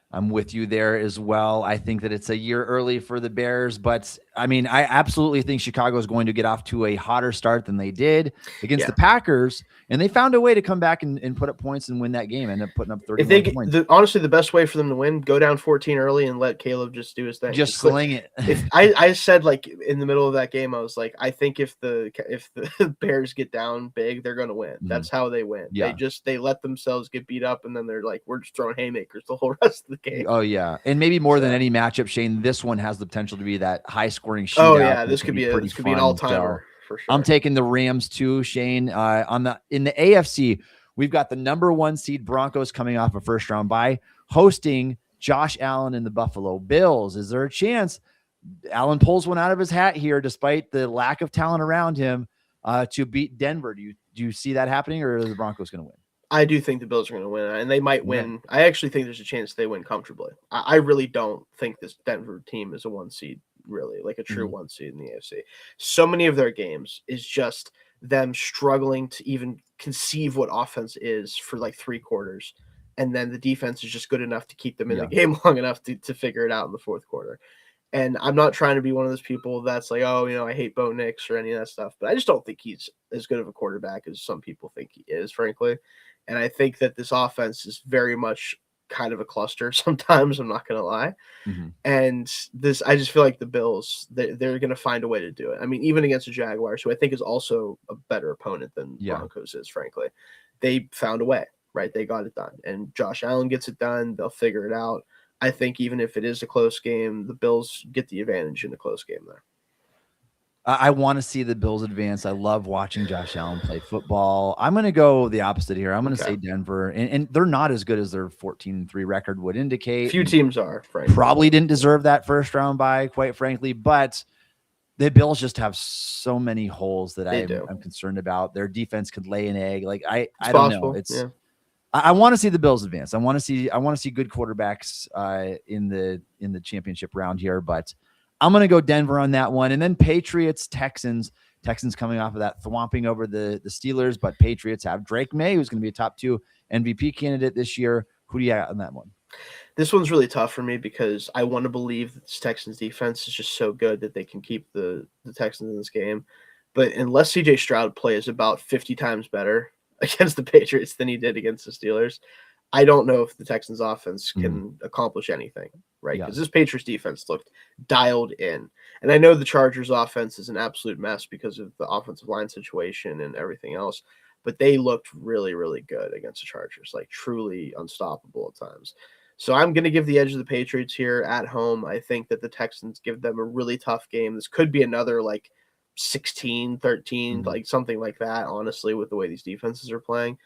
I'm with you there as well. I think that it's a year early for the Bears, but I mean, I absolutely think Chicago is going to get off to a hotter start than they did against the Packers, and they found a way to come back and put up points and win that game, end up putting up 30 points. Honestly, the best way for them to win, go down 14 early and let Caleb just do his thing. Just sling it. If I said, like, in the middle of that game, I was like, I think if the Bears get down big, they're going to win. That's how they win. Yeah. They let themselves get beat up, and then they're like, we're just throwing haymakers the whole rest of the game. Oh yeah, and maybe more than any matchup, Shayne, this one has the potential to be that high-scoring shootout. Oh yeah, this could be an all-timer for sure. I'm taking the Rams too, Shayne. In the AFC, we've got the number 1 seed Broncos coming off a first-round bye, hosting Josh Allen and the Buffalo Bills. Is there a chance Allen pulls one out of his hat here, despite the lack of talent around him, to beat Denver? Do you see that happening, or are the Broncos going to win? I do think the Bills are going to win, and they might win. Yeah. I actually think there's a chance they win comfortably. I really don't think this Denver team is a 1 seed, really, like a true 1 seed in the AFC. So many of their games is just them struggling to even conceive what offense is for like 3 quarters, and then the defense is just good enough to keep them in the game long enough to figure it out in the 4th quarter. And I'm not trying to be one of those people that's like, I hate Bo Nix or any of that stuff, but I just don't think he's as good of a quarterback as some people think he is, frankly. And I think that this offense is very much kind of a cluster sometimes, I'm not going to lie. And I just feel like the Bills, they're going to find a way to do it. I mean, even against the Jaguars, who I think is also a better opponent than Broncos is, frankly, they found a way, right? They got it done. And Josh Allen gets it done. They'll figure it out. I think even if it is a close game, the Bills get the advantage in a close game there. I want to see the Bills advance. I love watching Josh Allen play football. I'm going to go the opposite here. I'm going to say Denver, and they're not as good as their 14-3 record would indicate. Few teams are, frankly. Probably didn't deserve that first round bye, quite frankly, but the Bills just have so many holes that I'm concerned about. Their defense could lay an egg. Like I don't know. I want to see the Bills advance. I want to see good quarterbacks in the championship round here, but I'm going to go Denver on that one. And then Patriots, Texans Texans coming off of that thwomping over the Steelers, but Patriots have Drake May, who's going to be a top 2 MVP candidate this year. Who do you got on that one? This one's really tough for me because I want to believe that this Texans defense is just so good that they can keep the Texans in this game. But unless CJ Stroud plays about 50 times better against the Patriots than he did against the Steelers, I don't know if the Texans offense can accomplish anything, right? Because this Patriots defense looked dialed in. And I know the Chargers offense is an absolute mess because of the offensive line situation and everything else, but they looked really, really good against the Chargers, like truly unstoppable at times. So I'm going to give the edge of the Patriots here at home. I think that the Texans give them a really tough game. This could be another like 16-13, like something like that, honestly, with the way these defenses are playing.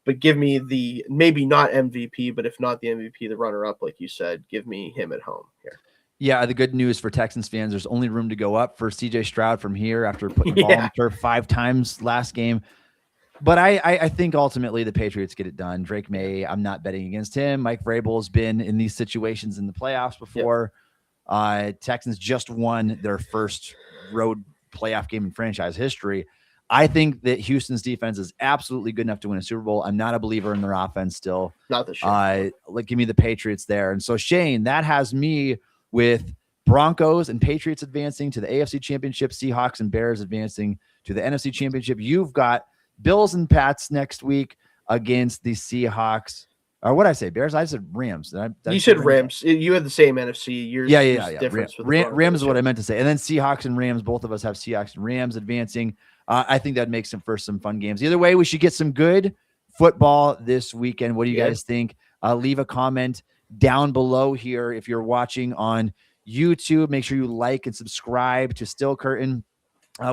But give me the maybe not MVP, but if not the MVP, the runner-up, like you said, give me him at home here. Yeah, the good news for Texans fans, there's only room to go up for CJ Stroud from here after putting the ball on the turf 5 times last game. But I think ultimately the Patriots get it done. Drake May, I'm not betting against him. Mike Vrabel's been in these situations in the playoffs before. Texans just won their first road playoff game in franchise history. I think that Houston's defense is absolutely good enough to win a Super Bowl. I'm not a believer in their offense still. Not this year. Give me the Patriots there. And so, Shayne, that has me with Broncos and Patriots advancing to the AFC Championship, Seahawks and Bears advancing to the NFC Championship. You've got Bills and Pats next week against the Seahawks. Or what did I say? Bears? I said Rams. You said Rams. You had the same NFC. Yours difference with Rams is what I meant to say. And then Seahawks and Rams. Both of us have Seahawks and Rams advancing. I think that makes for some fun games. Either way, we should get some good football this weekend. What do you guys think? Leave a comment down below here. If you're watching on YouTube, make sure you like and subscribe to Still Curtain.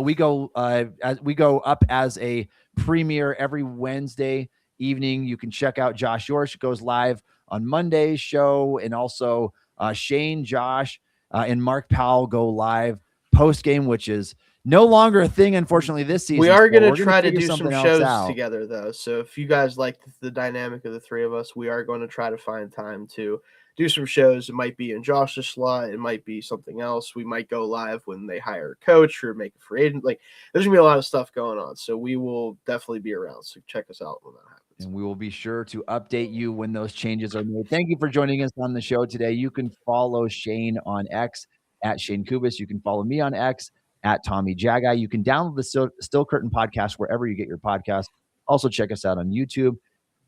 We go up as a premiere every Wednesday evening. You can check out Josh Yorsh. It goes live on Monday's show, and also Shayne, Josh, and Mark Powell go live post game, which is no longer a thing, unfortunately, this season. We are going to try to do some shows together, though. So if you guys like the dynamic of the three of us, we are going to try to find time to do some shows. It might be in Josh's slot. It might be something else. We might go live when they hire a coach or make a free agent. Like, there's going to be a lot of stuff going on. So we will definitely be around. So check us out when that happens. And we will be sure to update you when those changes are made. Thank you for joining us on the show today. You can follow Shayne on X at Shayne Kubas. You can follow me on X at Tommy Jaggi. You can download the Still Curtain podcast wherever you get your podcast. Also check us out on YouTube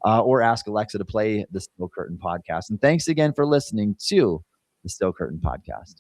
or ask Alexa to play the Still Curtain podcast. And thanks again for listening to the Still Curtain podcast.